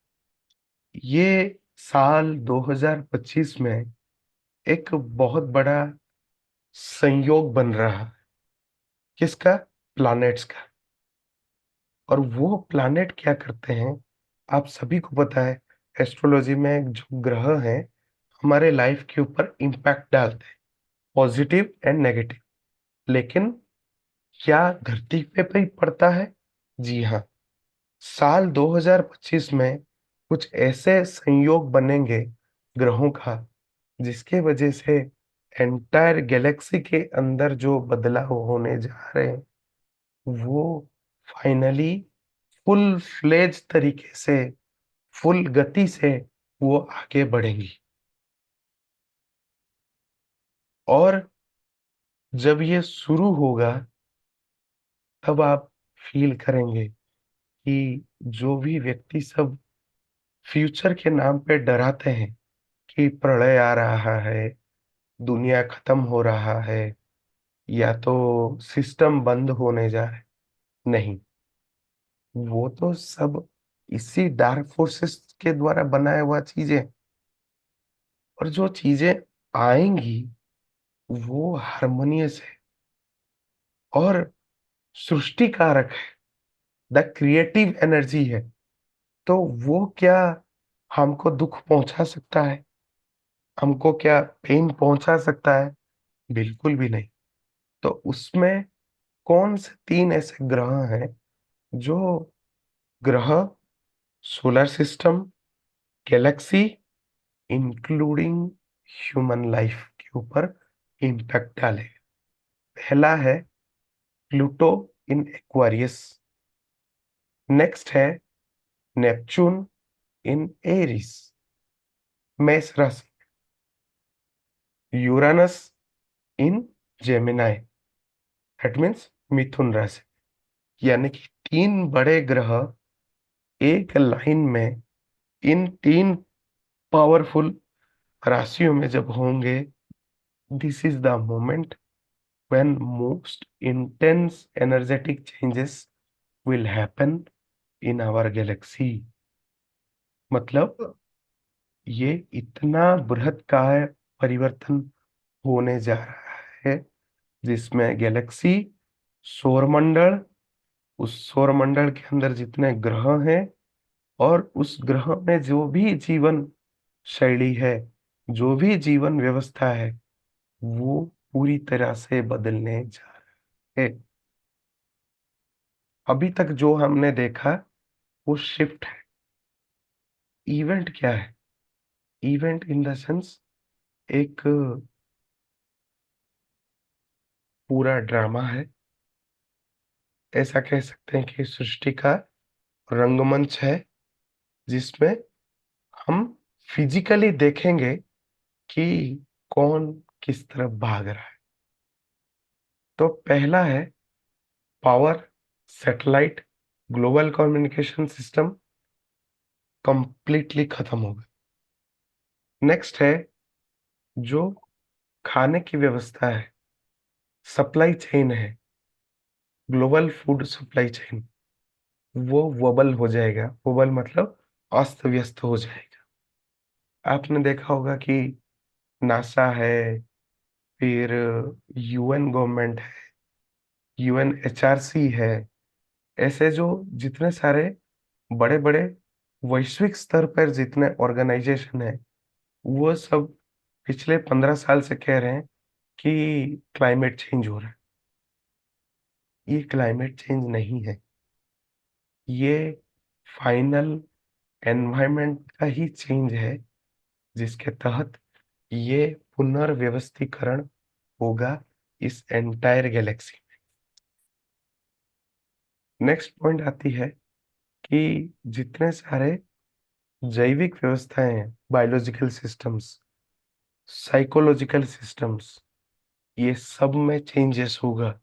ये साल 2025 में एक बहुत बड़ा संयोग बन रहा है। किसका? प्लैनेट्स का। और वो प्लैनेट क्या करते हैं, आप सभी को पता है, एस्ट्रोलॉजी में जो ग्रह हैं, हमारे लाइफ के ऊपर इम्पैक्ट डालते हैं, पॉजिटिव एंड नेगेटिव। लेकिन क्या धरती पे भी पड़ता है? जी हाँ। साल 2025 में कुछ ऐसे संयोग बनेंगे ग्रहों का, जिसके वजह से एंटायर गैलेक्सी के अंदर जो बदलाव होने जा रहे हैं, वो फाइनली फुल फ्लेज तरीके से, फुल गति से वो आगे बढ़ेंगी। और जब ये शुरू होगा, तब आप फील करेंगे कि जो भी व्यक्ति सब फ्यूचर के नाम पे डराते हैं कि प्रलय आ रहा है, दुनिया खत्म हो रहा है, या तो सिस्टम बंद होने जा रहा है, नहीं, वो तो सब इसी डार्क फोर्सेस के द्वारा बनाया हुआ चीजें। और जो चीजें आएंगी वो हारमोनियस है और सृष्टि कारक है, द क्रिएटिव एनर्जी है। तो वो क्या हमको दुख पहुंचा सकता है? हमको क्या पेन पहुंचा सकता है? बिल्कुल भी नहीं। तो उसमें कौन से 3 ऐसे ग्रह हैं जो ग्रह, solar system, galaxy, including human life के ऊपर इम्पैक्ट डाले? पहला है प्लूटो इन एक्वारियस। नेक्स्ट है नेपच्यून इन एरिस, मेष राशि। Uranus in Gemini, that means मिथुन राशि। यानी कि 3 बड़े ग्रह एक लाइन में इन 3 पावरफुल राशियों में जब होंगे, this is the moment when most intense energetic changes will happen in our galaxy. मतलब ये इतना बृहत्काय परिवर्तन होने जा रहा है, जिसमें गैलेक्सी, सौरमंडल, उस सौरमंडल के अंदर जितने ग्रह हैं और उस ग्रह में जो भी जीवन शैली है, जो भी जीवन व्यवस्था है, वो पूरी तरह से बदलने जा रहा है। अभी तक जो हमने देखा वो शिफ्ट है, इवेंट क्या है? इवेंट इन द सेंस एक पूरा ड्रामा है। ऐसा कह सकते हैं कि सृष्टि का रंगमंच है, जिसमें हम फिजिकली देखेंगे कि कौन किस तरफ भाग रहा है। तो पहला है power satellite global communication system completely खत्म हो गया। नेक्स्ट है जो खाने की व्यवस्था है, सप्लाई चेन है, ग्लोबल फूड सप्लाई चेन, वो वबल हो जाएगा। वबल मतलब अस्त व्यस्त हो जाएगा। आपने देखा होगा कि नासा है, फिर यूएन गवर्नमेंट है, यूएनएचआरसी है, ऐसे जो जितने सारे बड़े-बड़े वैश्विक स्तर पर जितने ऑर्गेनाइजेशन हैं, वो सब पिछले 15 साल से कह रहे हैं कि क्लाइमेट चेंज हो रहा है। ये क्लाइमेट चेंज नहीं है, ये फाइनल एनवायरनमेंट का ही चेंज है, जिसके तहत ये पुनर्व्यवस्थीकरण होगा इस एंटायर गैलेक्सी में। नेक्स्ट पॉइंट आती है कि जितने सारे जैविक व्यवस्थाएं हैं, बायोलॉजिकल सिस्टम्स, साइकोलॉजिकल सिस्टम्स, ये सब में चेंजेस होगा,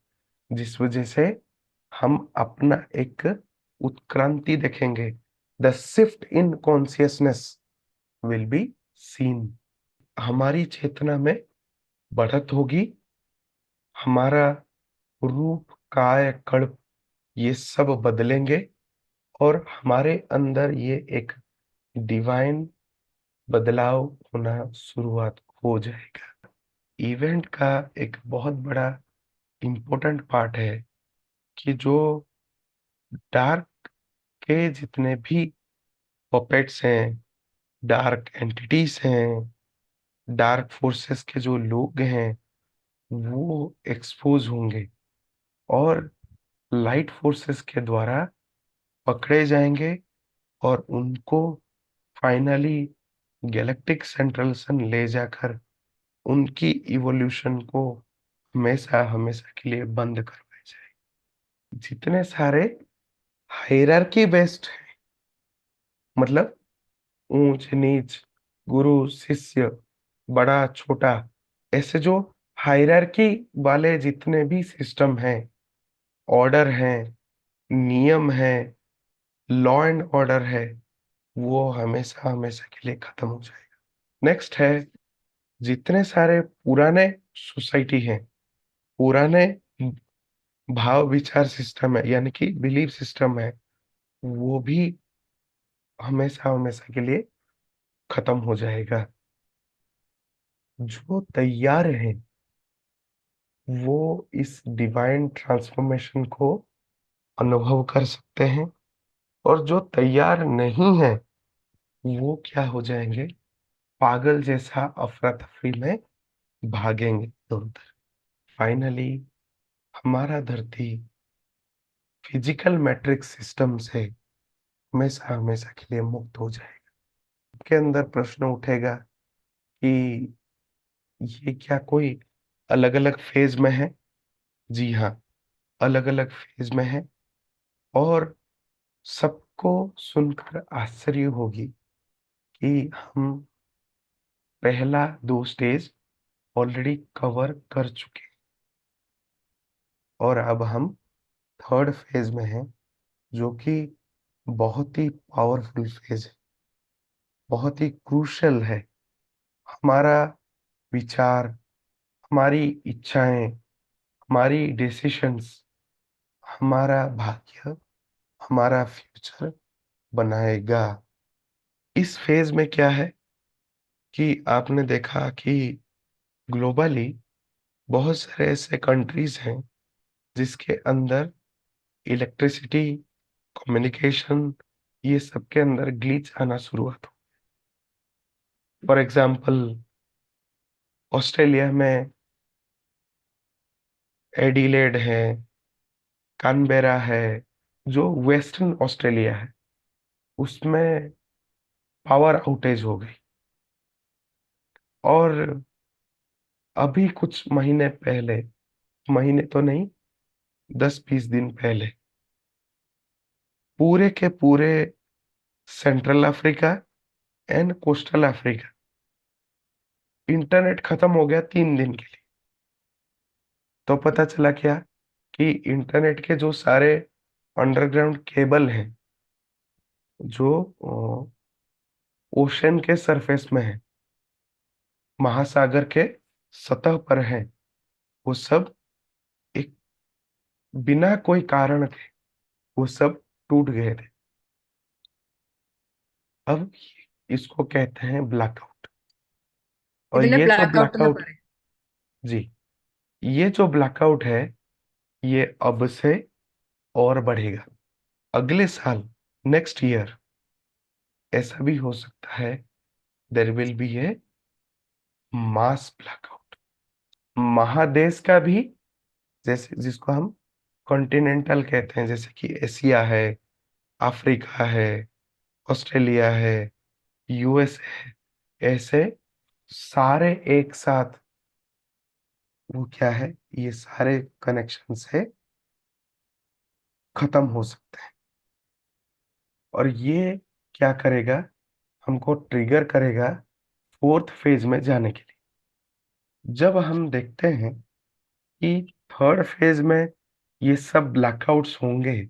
जिस वजह से हम अपना एक उत्क्रांति देखेंगे। The shift in consciousness will be seen. हमारी चेतना में बढ़त होगी, हमारा रूप, काय, कल्प ये सब बदलेंगे और हमारे अंदर ये एक डिवाइन बदलाव होना शुरुआत हो जाएगा। इवेंट का एक बहुत बड़ा इम्पोर्टेंट पार्ट है कि जो डार्क के जितने भी पपेट्स हैं, डार्क एंटिटीज हैं, डार्क फोर्सेस के जो लोग हैं, वो एक्सपोज होंगे और लाइट फोर्सेस के द्वारा पकड़े जाएंगे और उनको फाइनली गैलेक्टिक सेंट्रल सन ले जाकर उनकी इवोल्यूशन को हमेशा हमेशा के लिए बंद करवाया जाए। जितने सारे हायरार्की बेस्ड हैं, मतलब ऊंच नीच, गुरु शिष्य, बड़ा छोटा, ऐसे जो हायरार्की वाले जितने भी सिस्टम हैं, ऑर्डर हैं, नियम है, लॉ एंड ऑर्डर है, वो हमेशा हमेशा के लिए खत्म हो जाएगा। नेक्स्ट है जितने सारे पुराने सोसाइटी हैं, पुराने भाव विचार सिस्टम है, यानी कि बिलीफ सिस्टम है, वो भी हमेशा हमेशा के लिए खत्म हो जाएगा। जो तैयार हैं वो इस डिवाइन ट्रांसफॉर्मेशन को अनुभव कर सकते हैं और जो तैयार नहीं है वो क्या हो जाएंगे, पागल जैसा अफरा-तफरी में भागेंगे इधर-उधर। फाइनली हमारा धरती फिजिकल मैट्रिक्स सिस्टम से हमेशा हमेशा के लिए मुक्त हो जाएगा। आपके अंदर प्रश्न उठेगा कि ये क्या कोई अलग-अलग फेज में है? जी हाँ, अलग-अलग फेज में है और सबको सुनकर आश्चर्य होगी कि हम पहला 2 स्टेज ऑलरेडी कवर कर चुके हैं और अब हम थर्ड फेज में हैं, जो कि बहुत ही पावरफुल फेज है, बहुत ही क्रूशियल है। हमारा विचार, हमारी इच्छाएं, हमारी डिसिशंस, हमारा भाग्य, हमारा फ्यूचर बनाएगा। इस फेज में क्या है कि आपने देखा कि ग्लोबली बहुत सारे ऐसे कंट्रीज हैं जिसके अंदर इलेक्ट्रिसिटी, कम्युनिकेशन, ये सबके अंदर ग्लिच आना शुरुआत हो। फॉर एग्जांपल ऑस्ट्रेलिया में एडिलेड है, कानबेरा है, जो वेस्टर्न ऑस्ट्रेलिया है, उसमें पावर आउटेज हो गई। और अभी कुछ महीने पहले, महीने तो नहीं, 10-20 दिन पहले, पूरे के पूरे central Africa and coastal Africa internet खत्म हो गया 3 दिन के लिए। तो पता चला क्या कि इंटरनेट के जो सारे अंडरग्राउंड केबल हैं, जो ओशन के सरफेस में है, महासागर के सतह पर है, वो सब एक बिना कोई कारण के वो सब टूट गए थे। अब इसको कहते हैं ब्लैकआउट। और इतने ये जो ब्लैकआउट में ब्लैकआउट, पड़े। जी, ये जो ब्लैकआउट है, ये अब से और बढ़ेगा। अगले साल, नेक्स्ट ईयर, ऐसा भी हो सकता है, there will be a mass blackout. महादेश का भी, जैसे जिसको हम कॉन्टिनेंटल कहते हैं, जैसे कि एशिया है, अफ्रीका है, ऑस्ट्रेलिया है, यूएस है, ऐसे सारे एक साथ, वो क्या है, ये सारे कनेक्शन से खत्म हो सकते हैं। और ये क्या करेगा, हमको ट्रिगर करेगा फोर्थ फेज में जाने के लिए। जब हम देखते हैं कि थर्ड फेज में ये सब ब्लैकआउट्स होंगे,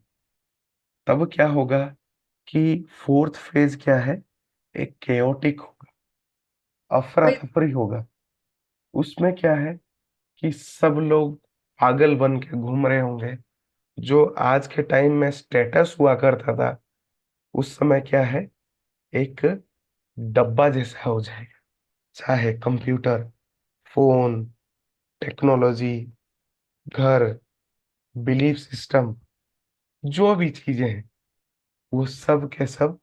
तब क्या होगा कि फोर्थ फेज क्या है, एक केओटिक होगा, अफरा वही तफरी होगा। उसमें क्या है कि सब लोग पागल बन के घूम रहे होंगे। जो आज के टाइम में स्टेटस हुआ करता था, उस समय क्या है, एक डब्बा जैसा हो जाएगा। चाहे कंप्यूटर, फोन, टेक्नोलॉजी, घर, बिलीफ सिस्टम, जो भी चीजें हैं, वो सब के सब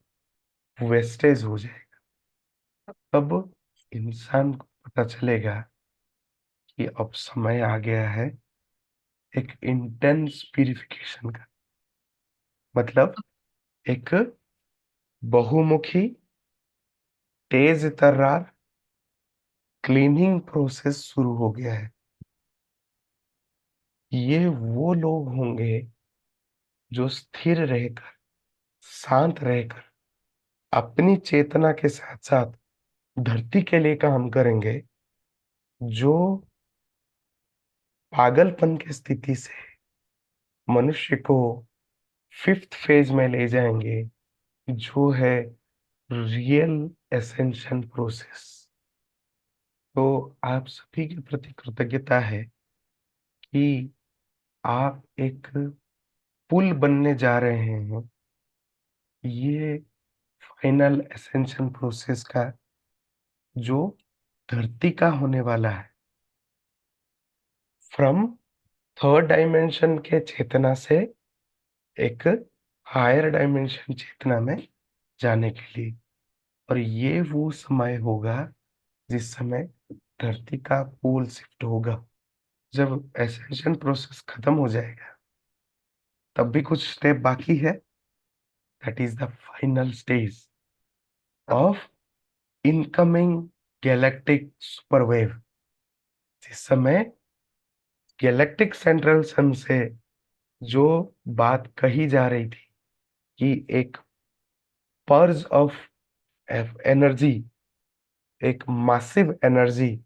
वेस्टेज हो जाएगा। तब इंसान को पता चलेगा कि अब समय आ गया है एक इंटेंस प्यूरिफिकेशन का। मतलब एक बहुमुखी, तेज तर्रार क्लीनिंग प्रोसेस शुरू हो गया है। ये वो लोग होंगे जो स्थिर रहकर, शांत रहकर, अपनी चेतना के साथ साथ धरती के लिए काम करेंगे, जो पागलपन की स्थिति से मनुष्य को फिफ्थ फेज में ले जाएंगे, जो है रियल एसेंशन प्रोसेस। तो आप सभी के प्रति कृतज्ञता है कि आप एक पुल बनने जा रहे हैं, ये फाइनल एसेंशन प्रोसेस का, जो धरती का होने वाला है, फ्रॉम थर्ड डायमेंशन के चेतना से एक हायर डायमेंशन चेतना में जाने के लिए। और ये वो समय होगा जिस समय धरती का पोल शिफ्ट होगा। जब एसेंशन प्रोसेस खत्म हो जाएगा, तब भी कुछ स्टेप बाकी है। That is the final stage of incoming galactic superwave. जिस समय गैलेक्टिक सेंट्रल सन से जो बात कही जा रही थी कि एक पर्ज ऑफ एनर्जी, एक मासिव एनर्जी,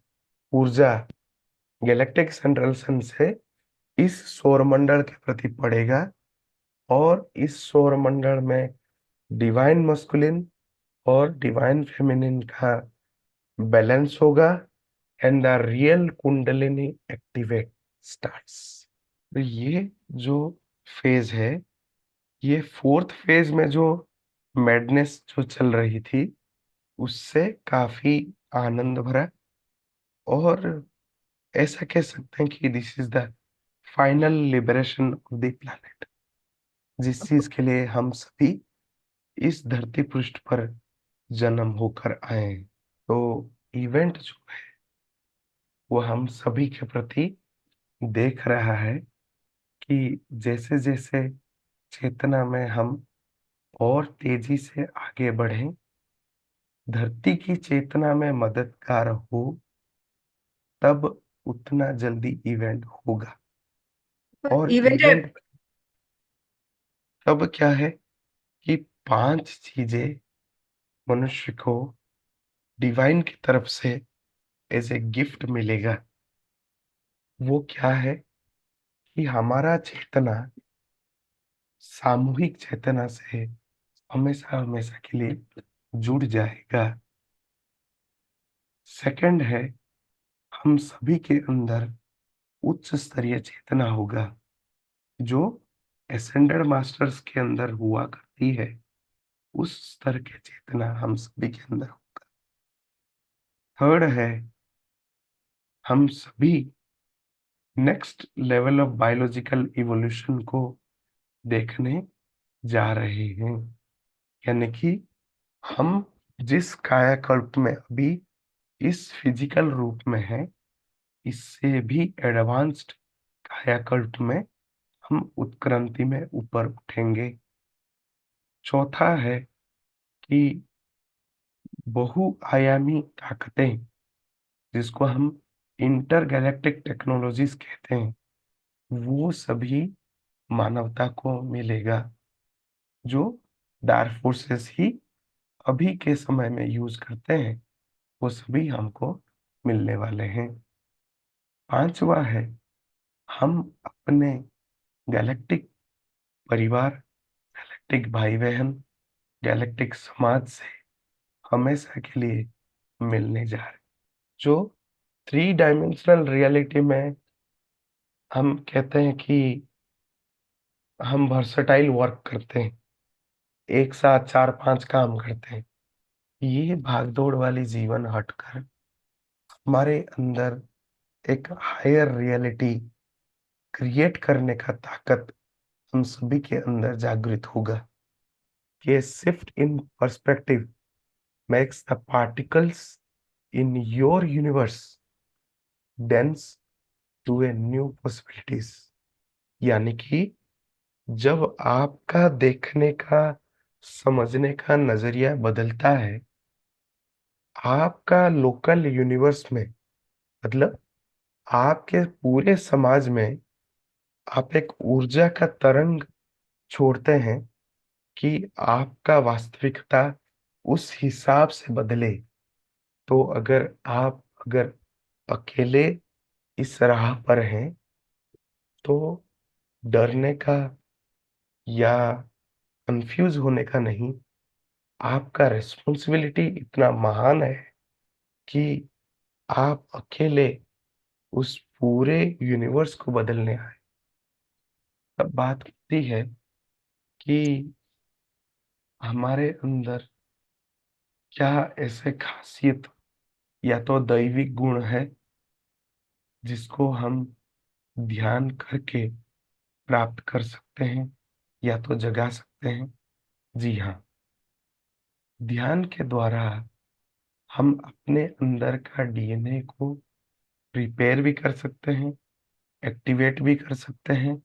ऊर्जा गैलेक्टिक सेंट्रल सन से इस सौरमंडल के प्रति पड़ेगा, और इस सौरमंडल में डिवाइन मस्कुलिन और डिवाइन फेमिनिन का बैलेंस होगा, and the real kundalini activate starts. तो ये जो फेज है, ये फोर्थ फेज में जो मैडनेस जो चल रही थी, उससे काफी आनंद भरा। और ऐसा कह सकते हैं कि this is the final liberation of the planet, जिस चीज के लिए हम सभी इस धरती पृष्ठ पर जन्म होकर आए हैं। तो इवेंट जो है, वो हम सभी के प्रति देख रहा है कि जैसे जैसे चेतना में हम और तेजी से आगे बढ़ें, धरती की चेतना में मददगार हो, तब उतना जल्दी इवेंट होगा। पर और इवेंट है। इवेंट तब क्या है कि 5 चीज़ें मनुष्य को डिवाइन की तरफ से एज़ ए गिफ्ट मिलेगा। वो क्या है कि हमारा चेतना सामूहिक चेतना से हमेशा-हमेशा के लिए जुड़ जाएगा। सेकंड है, हम सभी के अंदर उच्च स्तरीय चेतना होगा, जो असेंडेड मास्टर्स के अंदर हुआ करती है, उस स्तर की चेतना हम सभी के अंदर होगा। थर्ड है, हम सभी next level of biological evolution को देखने जा रहे हैं। यानी कि हम जिस कायाकल्प में अभी इस फिजिकल रूप में हैं, इससे भी एडवांस्ड कायाकल्प में हम उत्क्रांति में ऊपर उठेंगे। चौथा है कि बहुआयामी ताकतें, जिसको हम इंटरगैलेक्टिक टेक्नोलॉजीज कहते हैं, वो सभी मानवता को मिलेगा, जो डार्क फोर्सेस ही अभी के समय में यूज करते हैं, वो सभी हमको मिलने वाले हैं। पांचवा है, हम अपने गैलेक्टिक परिवार, गैलेक्टिक भाई-बहन, गैलेक्टिक समाज से हमेशा के लिए मिलने जा रहे हैं। जो थ्री डायमेंशनल रियलिटी में हम कहते हैं कि हम वर्सटाइल वर्क करते हैं, एक साथ 4-5 काम करते हैं। ये भाग-दौड़ वाली जीवन हटकर हमारे अंदर एक हायर रियलिटी क्रिएट करने का ताकत हम सभी के अंदर जागृत होगा। ये shift in perspective makes the particles in your universe dense to a new possibilities। यानी कि जब आपका देखने का, समझने का नजरिया बदलता है, आपका लोकल यूनिवर्स में, मतलब आपके पूरे समाज में आप एक ऊर्जा का तरंग छोड़ते हैं कि आपका वास्तविकता उस हिसाब से बदले। तो अगर अकेले इस राह पर हैं, तो डरने का या कन्फ्यूज़ होने का नहीं, आपका रिस्पॉन्सिबिलिटी इतना महान है कि आप अकेले उस पूरे यूनिवर्स को बदलने आए। तब बात होती है कि हमारे अंदर क्या ऐसे खासियत या तो दैविक गुण है, जिसको हम ध्यान करके प्राप्त कर सकते हैं या तो जगा सकते हैं? जी हाँ, ध्यान के द्वारा हम अपने अंदर का डीएनए को रिपेयर भी कर सकते हैं, एक्टिवेट भी कर सकते हैं,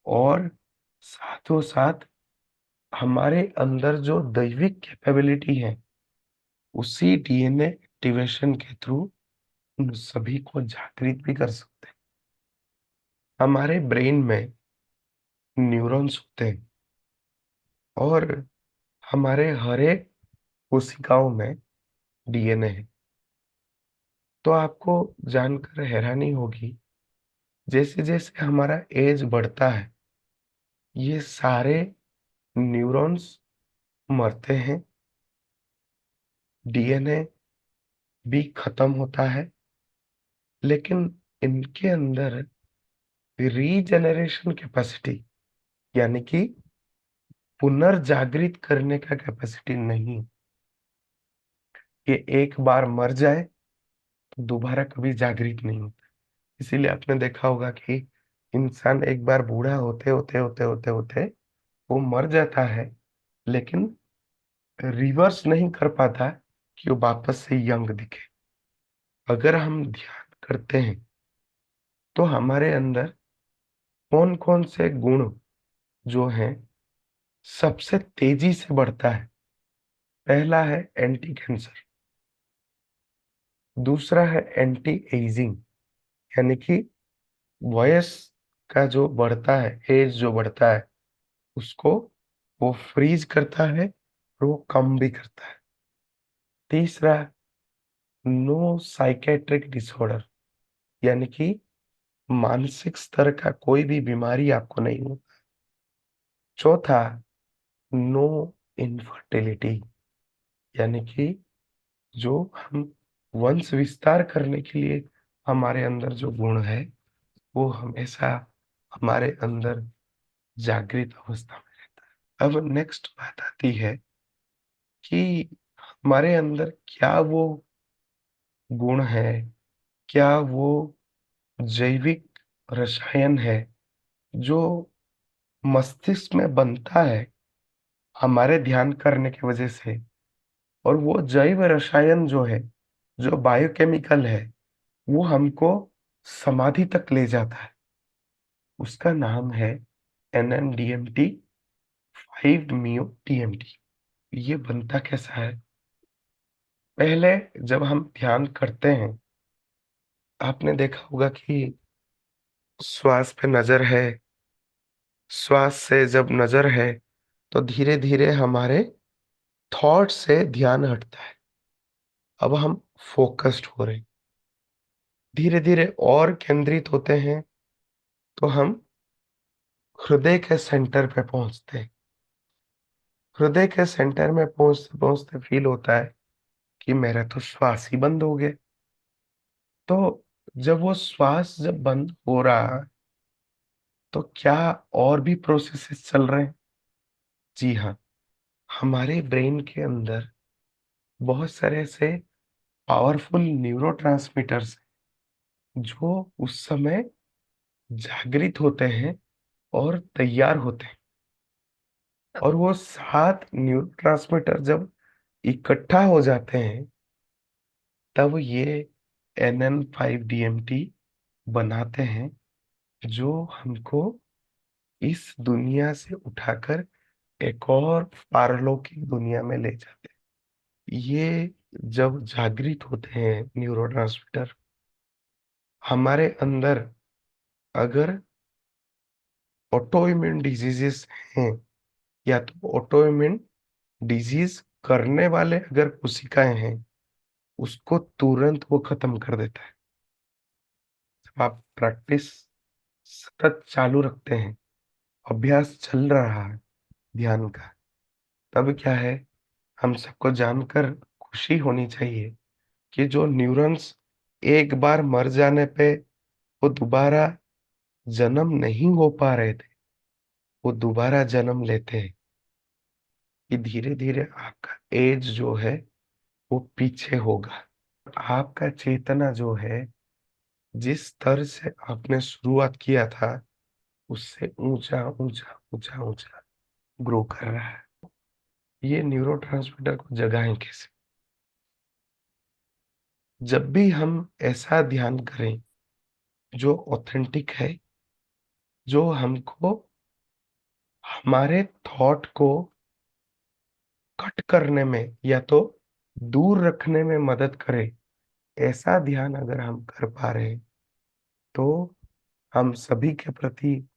और साथों-साथ हमारे अंदर जो दैविक कैपेबिलिटी है, उसी डीएनए एक्टिवेशन के थ्रू उन सभी को जागृत भी कर सकते हैं। हमारे ब्रेन में न्यूरॉन्स होते हैं, और हमारे हर एक कोशिकाओं में डीएनए है। तो आपको जानकर हैरानी होगी, जैसे-जैसे हमारा एज बढ़ता है, ये सारे न्यूरॉन्स मरते हैं, डीएनए भी खत्म होता है, लेकिन इनके अंदर रीजेनरेशन कैपेसिटी, यानी कि पुनर्जागृत करने का कैपेसिटी नहीं। ये एक बार मर जाए तो दोबारा कभी जागृत नहीं होता। इसीलिए आपने देखा होगा कि इंसान एक बार बूढ़ा होते वो मर जाता है, लेकिन रिवर्स नहीं कर पाता कि वो वापस से यंग दिखे। अगर हम ध्यान करते हैं, तो हमारे अंदर कौन-कौन से गुण जो हैं, सबसे तेजी से बढ़ता है। पहला है एंटी कैंसर, दूसरा है एंटी एजिंग, यानी कि वयस का जो बढ़ता है, एज जो बढ़ता है, उसको वो फ्रीज करता है और वो कम भी करता है। तीसरा, नो साइकेट्रिक डिसऑर्डर, यानी कि मानसिक स्तर का कोई भी बीमारी आपको नहीं हो। चौथा, नो इनफर्टिलिटी, यानी कि जो हम वंश विस्तार करने के लिए हमारे अंदर जो गुण है, वो हमेशा हमारे अंदर जागृत अवस्था में रहता है। अब नेक्स्ट बात आती है कि हमारे अंदर क्या वो गुण है, क्या वो जैविक रसायन है जो मस्तिष्क में बनता है हमारे ध्यान करने की वजह से, और वो जैव रसायन जो है, जो बायोकेमिकल है, वो हमको समाधि तक ले जाता है। उसका नाम है NN-DMT, 5-MeO-DMT। ये बनता कैसा है? पहले जब हम ध्यान करते हैं, आपने देखा होगा कि श्वास पे नजर है, श्वास से जब नजर है तो धीरे धीरे हमारे थॉट से ध्यान हटता है। अब हम फोकस्ड हो रहे हैं, धीरे धीरे और केंद्रित होते हैं, तो हम हृदय के सेंटर पे पहुंचते हैं। हृदय के सेंटर में पहुंचते पहुंचते फील होता है कि मेरा तो श्वास ही बंद हो गया। तो जब वो श्वास जब बंद हो रहा है, तो क्या और भी प्रोसेसेस चल रहे हैं? जी हाँ, हमारे ब्रेन के अंदर बहुत सारे ऐसे पावरफुल न्यूरोट्रांसमीटर्स जो उस समय जागृत होते हैं और तैयार होते हैं, और वो 7 न्यूरोट्रांसमीटर जब इकट्ठा हो जाते हैं, तब ये NN-5-DMT बनाते हैं, जो हमको इस दुनिया से उठाकर एक और पारलौकिक दुनिया में ले जाते हैं। ये जब जागृत होते हैं न्यूरोट्रांसमीटर, हमारे अंदर अगर ऑटो इम्यून डिजीजेस हैं, या तो ऑटो इम्यून डिजीज करने वाले अगर कोशिकाएं हैं, उसको तुरंत वो खत्म कर देता है। जब आप प्रैक्टिस सतत चालू रखते हैं, अभ्यास चल रहा है ध्यान का, तब क्या है, हम सबको जानकर खुशी होनी चाहिए कि जो न्यूरॉन्स एक बार मर जाने पे वो दोबारा जन्म नहीं हो पा रहे थे, वो दोबारा जन्म लेते हैं। कि धीरे-धीरे आपका एज जो है वो पीछे होगा। आपका चेतना जो है, जिस स्तर से आपने शुरुआत किया था, उससे ऊँचा, ऊँचा, ऊँचा, ऊँचा ग्रो कर रहा है। ये न्यूरोट्रांसमीटर को जगाएँ कैसे? जब भी हम ऐसा ध्यान करें जो ऑथेंटिक है, जो हमको हमारे थॉट को कट करने में या तो दूर रखने में मदद करे, ऐसा ध्यान अगर हम कर पा रहे हैं, तो हम सभी के प्रति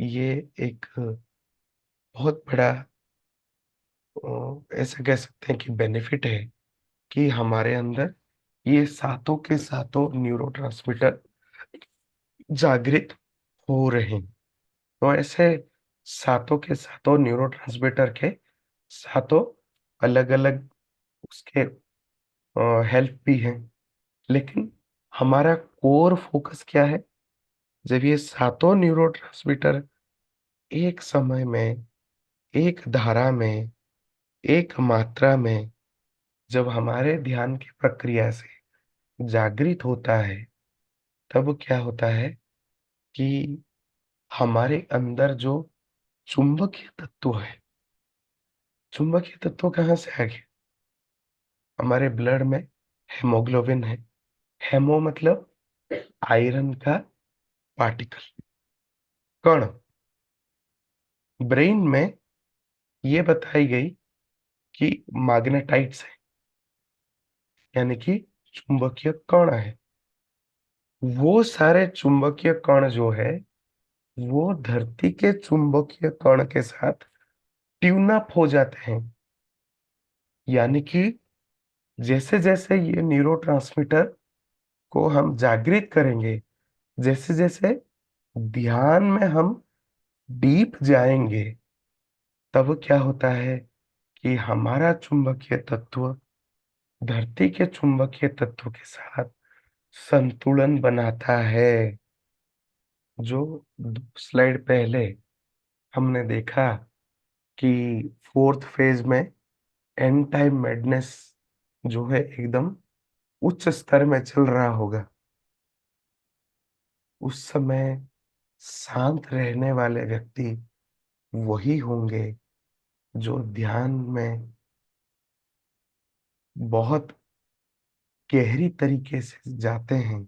ये एक बहुत बड़ा ऐसा कह सकते हैं कि बेनिफिट है कि हमारे अंदर ये सातों के सातों न्यूरोट्रांसमीटर जागृत हो रहे हैं। तो ऐसे सातों के सातों न्यूरोट्रांसमीटर के सातों अलग-अलग उसके हेल्प भी हैं। लेकिन हमारा कोर फोकस क्या है? जब ये सातों न्यूरोट्रांसमीटर एक समय में, एक धारा में, एक मात्रा में जब हमारे ध्यान की प्रक्रिया से जागृत होता है, तब क्या होता है कि हमारे अंदर जो चुंबकीय तत्व है, चुंबकीय तत्व कहाँ से आ गए? हमारे ब्लड में हीमोग्लोबिन है। हेमो मतलब आयरन का पार्टिकल, कण। ब्रेन में ये बताई गई कि मैग्नेटाइट्स हैं, यानी कि चुंबकीय कण है। वो सारे चुंबकीय कण जो है, वो धरती के चुंबकीय कण के साथ ट्यून अप हो जाते हैं। यानी कि जैसे-जैसे ये न्यूरोट्रांसमीटर को हम जागृत करेंगे, जैसे-जैसे ध्यान में हम डीप जाएँगे, तब क्या होता है कि हमारा चुंबकीय तत्व धरती के चुंबकीय तत्व के साथ संतुलन बनाता है। जो 2 स्लाइड पहले हमने देखा कि 4th फेज़ में एंड टाइम मैडनेस जो है एकदम उच्च स्तर में चल रहा होगा। उस समय शांत रहने वाले व्यक्ति वही होंगे जो ध्यान में बहुत गहरी तरीके से जाते हैं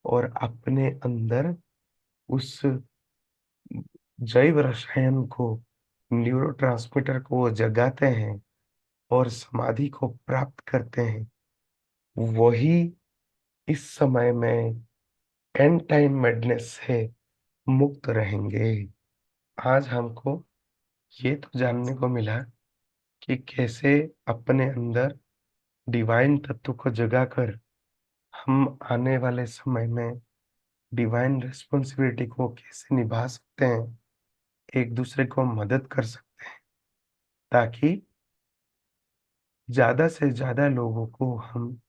और अपने अंदर उस जैव रसायन को, न्यूरोट्रांसमीटर को वो जगाते हैं और समाधि को प्राप्त करते हैं। वही इस समय में एंड टाइम मैडनेस से मुक्त रहेंगे। आज हमको ये तो जानने को मिला कि कैसे अपने अंदर डिवाइन तत्व को जगाकर हम आने वाले समय में डिवाइन रिस्पॉन्सिबिलिटी को कैसे निभा सकते हैं, एक दूसरे को मदद कर सकते हैं, ताकि ज़्यादा से ज़्यादा लोगों को हम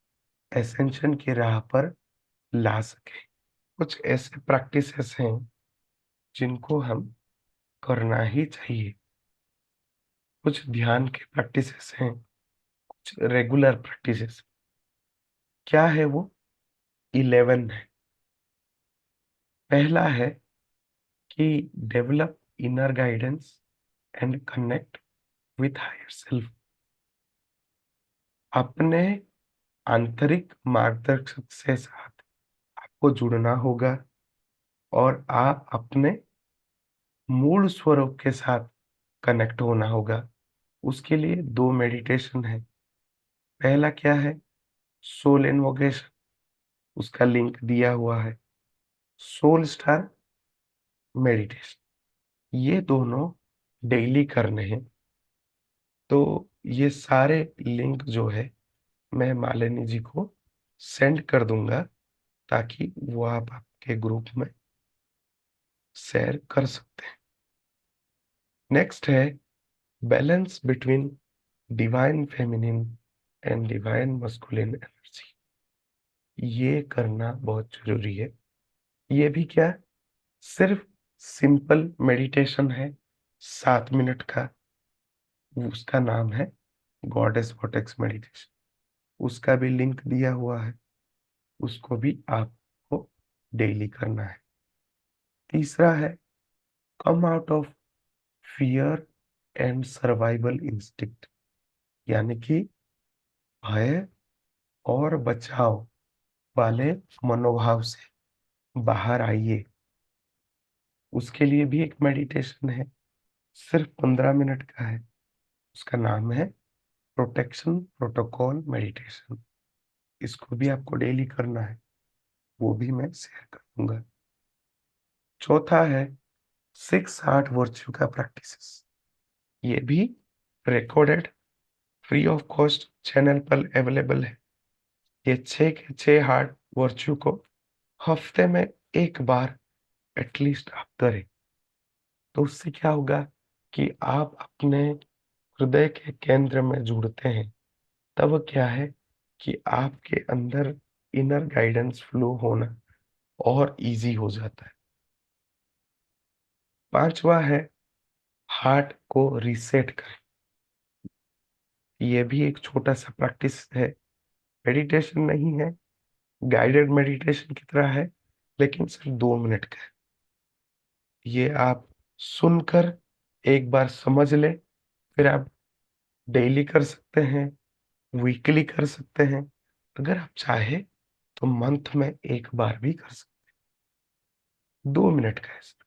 एसेंशन की राह पर ला सकें। कुछ ऐसे प्रैक्टिसेस हैं जिनको हम करना ही चाहिए। कुछ ध्यान के प्रैक्टिसेस हैं, कुछ रेगुलर प्रैक्टिसेस। क्या है वो? 11 है। पहला है कि develop inner guidance and connect with higher self. अपने आंतरिक मार्गदर्शक से साथ आपको जुड़ना होगा और आप अपने मूल स्वरूप के साथ कनेक्ट होना होगा। उसके लिए 2 मेडिटेशन है। पहला क्या है? सोल इन्वोकेशन, उसका लिंक दिया हुआ है। सोल स्टार मेडिटेशन, ये दोनों डेली करने हैं। तो ये सारे लिंक जो है मैं मालिनी जी को सेंड कर दूँगा, ताकि वो आप आपके ग्रुप में शेयर कर सकते हैं। नेक्स्ट है balance between divine feminine and divine masculine energy. ये करना बहुत ज़रूरी है। ये भी क्या, सिर्फ सिंपल मेडिटेशन है, 7 मिनट का। उसका नाम है गॉडेस वर्टेक्स मेडिटेशन। उसका भी लिंक दिया हुआ है, उसको भी आपको डेली करना है। तीसरा है come out of fear and survival instinct, यानी कि भय और बचाव वाले मनोभाव से बाहर आइए। उसके लिए भी एक मेडिटेशन है, सिर्फ 15 मिनट का है। उसका नाम है प्रोटेक्शन प्रोटोकॉल मेडिटेशन। इसको भी आपको डेली करना है, वो भी मैं शेयर कर दूंगा। चौथा है 6 आर्ट वर्च्यू का प्रैक्टिसेस। ये भी recorded free of cost channel पर अवेलेबल है। ये 6 के 6 हार्ट वर्च्यू को हफ्ते में एक बार एटलीस्ट आप करें। तो उससे क्या होगा कि आप अपने हृदय के केंद्र में जुड़ते हैं। तब क्या है कि आपके अंदर इनर गाइडेंस फ्लो होना और ईज़ी हो जाता है। 5वां है हार्ट को रीसेट करें। ये भी एक छोटा-सा प्रैक्टिस है, मेडिटेशन नहीं है, गाइडेड मेडिटेशन की तरह है, लेकिन सिर्फ 2 मिनट का है। ये आप सुनकर एक बार समझ लें, फिर आप डेली कर सकते हैं, वीकली कर सकते हैं। अगर आप चाहें तो मंथ में 1 बार भी कर सकते हैं। 2 मिनट का है सिर्फ।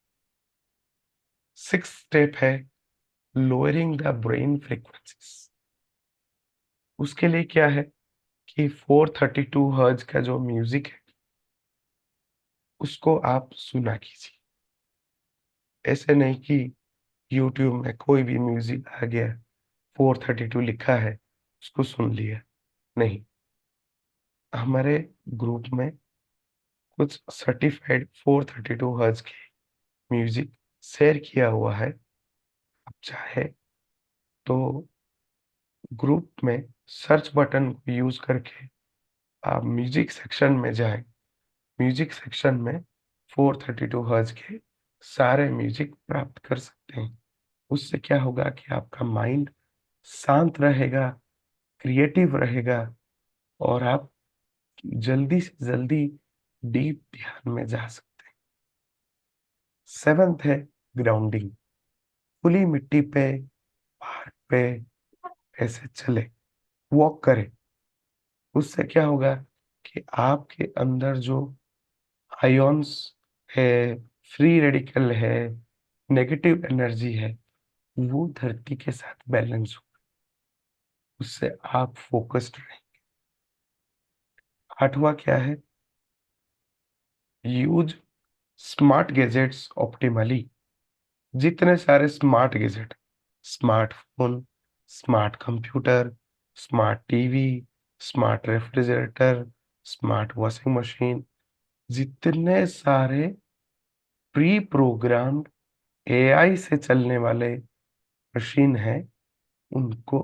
6th स्टेप है लोअरिंग द ब्रेन फ्रीक्वेंसीज़। उसके लिए क्या है कि 432 हर्ट्ज का जो म्यूजिक है उसको आप सुना कीजिए। ऐसे नहीं कि यूट्यूब में कोई भी म्यूजिक आ गया, 432 लिखा है, उसको सुन लिया। नहीं, हमारे ग्रुप में कुछ सर्टिफाइड 432 हर्ट्ज के म्यूजिक शेयर किया हुआ है। आप चाहे तो ग्रुप में सर्च बटन को यूज करके आप म्यूजिक सेक्शन में जाएं। म्यूजिक सेक्शन में 432 हर्ट्ज के सारे म्यूजिक प्राप्त कर सकते हैं। उससे क्या होगा कि आपका माइंड शांत रहेगा, क्रिएटिव रहेगा और आप जल्दी से जल्दी डीप ध्यान में जा सकते हैं। सेवेंथ है ग्राउंडिंग। खुली मिट्टी पे, पार्क पे ऐसे चले, वॉक करें। उससे क्या होगा कि आपके अंदर जो आयोन्स है, फ्री रेडिकल है, नेगेटिव एनर्जी है, वो धरती के साथ बैलेंस हो। उससे आप फोकस्ड रहें। आठवां क्या है? Use smart gadgets optimally. जितने सारे smart gadget, smartphone, smart computer, smart TV, smart refrigerator, smart washing machine, जितने सारे प्री प्रोग्राम्ड एआई से चलने वाले मशीन हैं, उनको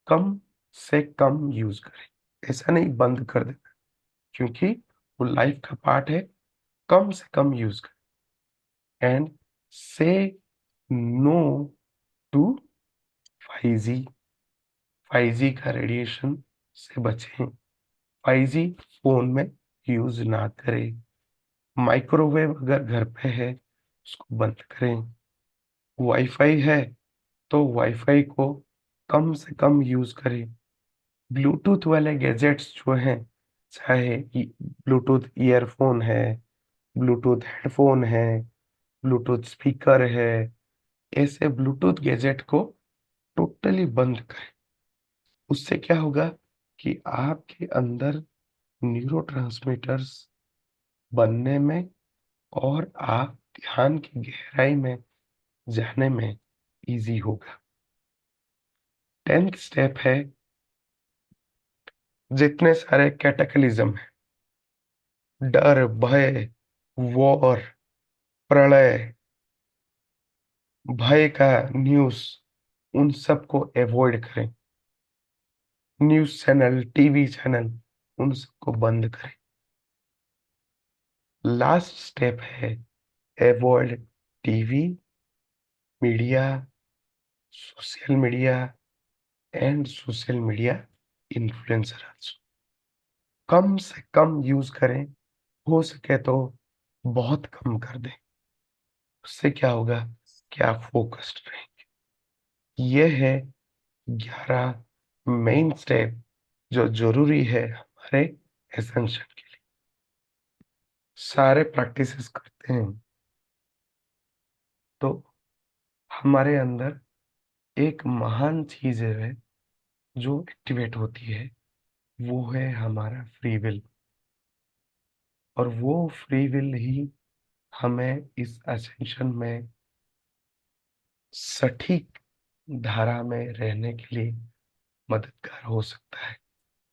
कम से कम यूज करें। ऐसा नहीं बंद कर देना, क्योंकि वो लाइफ का पार्ट है। कम से कम यूज करें एंड से नो टू 5G। 5G का रेडिएशन से बचें। 5G फोन में यूज ना करें। माइक्रोवेव अगर घर पे है उसको बंद करें। वाईफाई है तो वाईफाई को कम से कम यूज करें। ब्लूटूथ वाले गैजेट्स जो हैं, चाहे ब्लूटूथ ईयरफोन है, ब्लूटूथ हेडफोन है, ब्लूटूथ स्पीकर है, ऐसे ब्लूटूथ गैजेट को टोटली बंद करें। उससे क्या होगा कि आपके अंदर न्यूरोट्रांसमीटर्स बनने में और आप ध्यान की गहराई में जाने में इजी होगा। 10th स्टेप है, जितने सारे कैटेकलिज्म है, डर, भय, वॉर, प्रलय, भय का न्यूज़, उन सबको अवॉइड करें। न्यूज़ चैनल, टीवी चैनल, उन सबको बंद करें। लास्ट स्टेप है avoid TV, media, social media and social media influencer also. कम से कम यूज करें, हो सके तो बहुत कम कर दें। उससे क्या होगा कि आप फोकस्ड रहेंगे। ये है 11 मेन स्टेप जो जरूरी है हमारे एसेंशन के लिए। सारे प्रैक्टिसेस करते हैं तो हमारे अंदर एक महान चीज है जो एक्टिवेट होती है, वो है हमारा फ्री विल। और वो फ्री विल ही हमें इस असेंशन में सटीक धारा में रहने के लिए मददगार हो सकता है।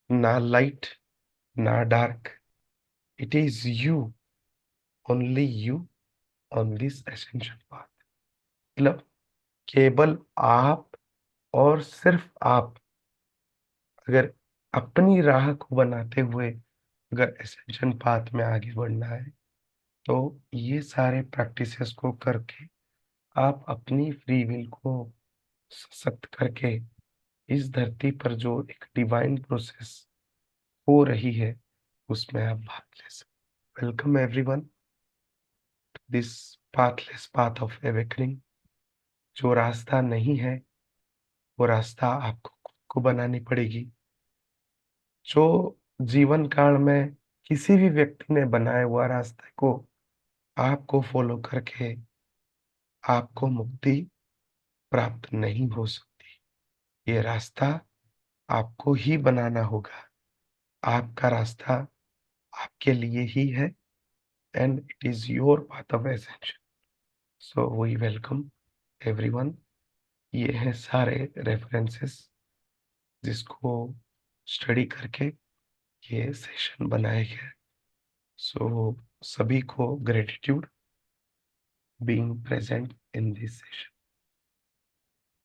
ना लाइट, ना dark, it is you, only you on this essential path. मतलब केवल आप और सिर्फ आप, अगर अपनी राह को बनाते हुए अगर एसेंशन पाथ में आगे बढ़ना है, तो ये सारे प्रैक्टिसेस को करके आप अपनी फ्री विल को सशक्त करके इस धरती पर जो एक डिवाइन प्रोसेस हो रही है उसमें आप भाग ले सकते। Welcome everyone to this pathless path of awakening. जो रास्ता नहीं है वो रास्ता आपको खुद को बनानी पड़ेगी। जो जीवन काल में किसी भी व्यक्ति ने बनाए हुआ रास्ते को आपको फॉलो करके आपको मुक्ति प्राप्त नहीं हो सकती। ये रास्ता आपको ही बनाना होगा। आपका रास्ता आपके लिए ही है and it is your path of ascension। So we welcome everyone. ये हैं सारे रेफरेंसेस जिसको स्टडी करके ये सेशन बनाए गए। सो सभी को gratitude being present in this session.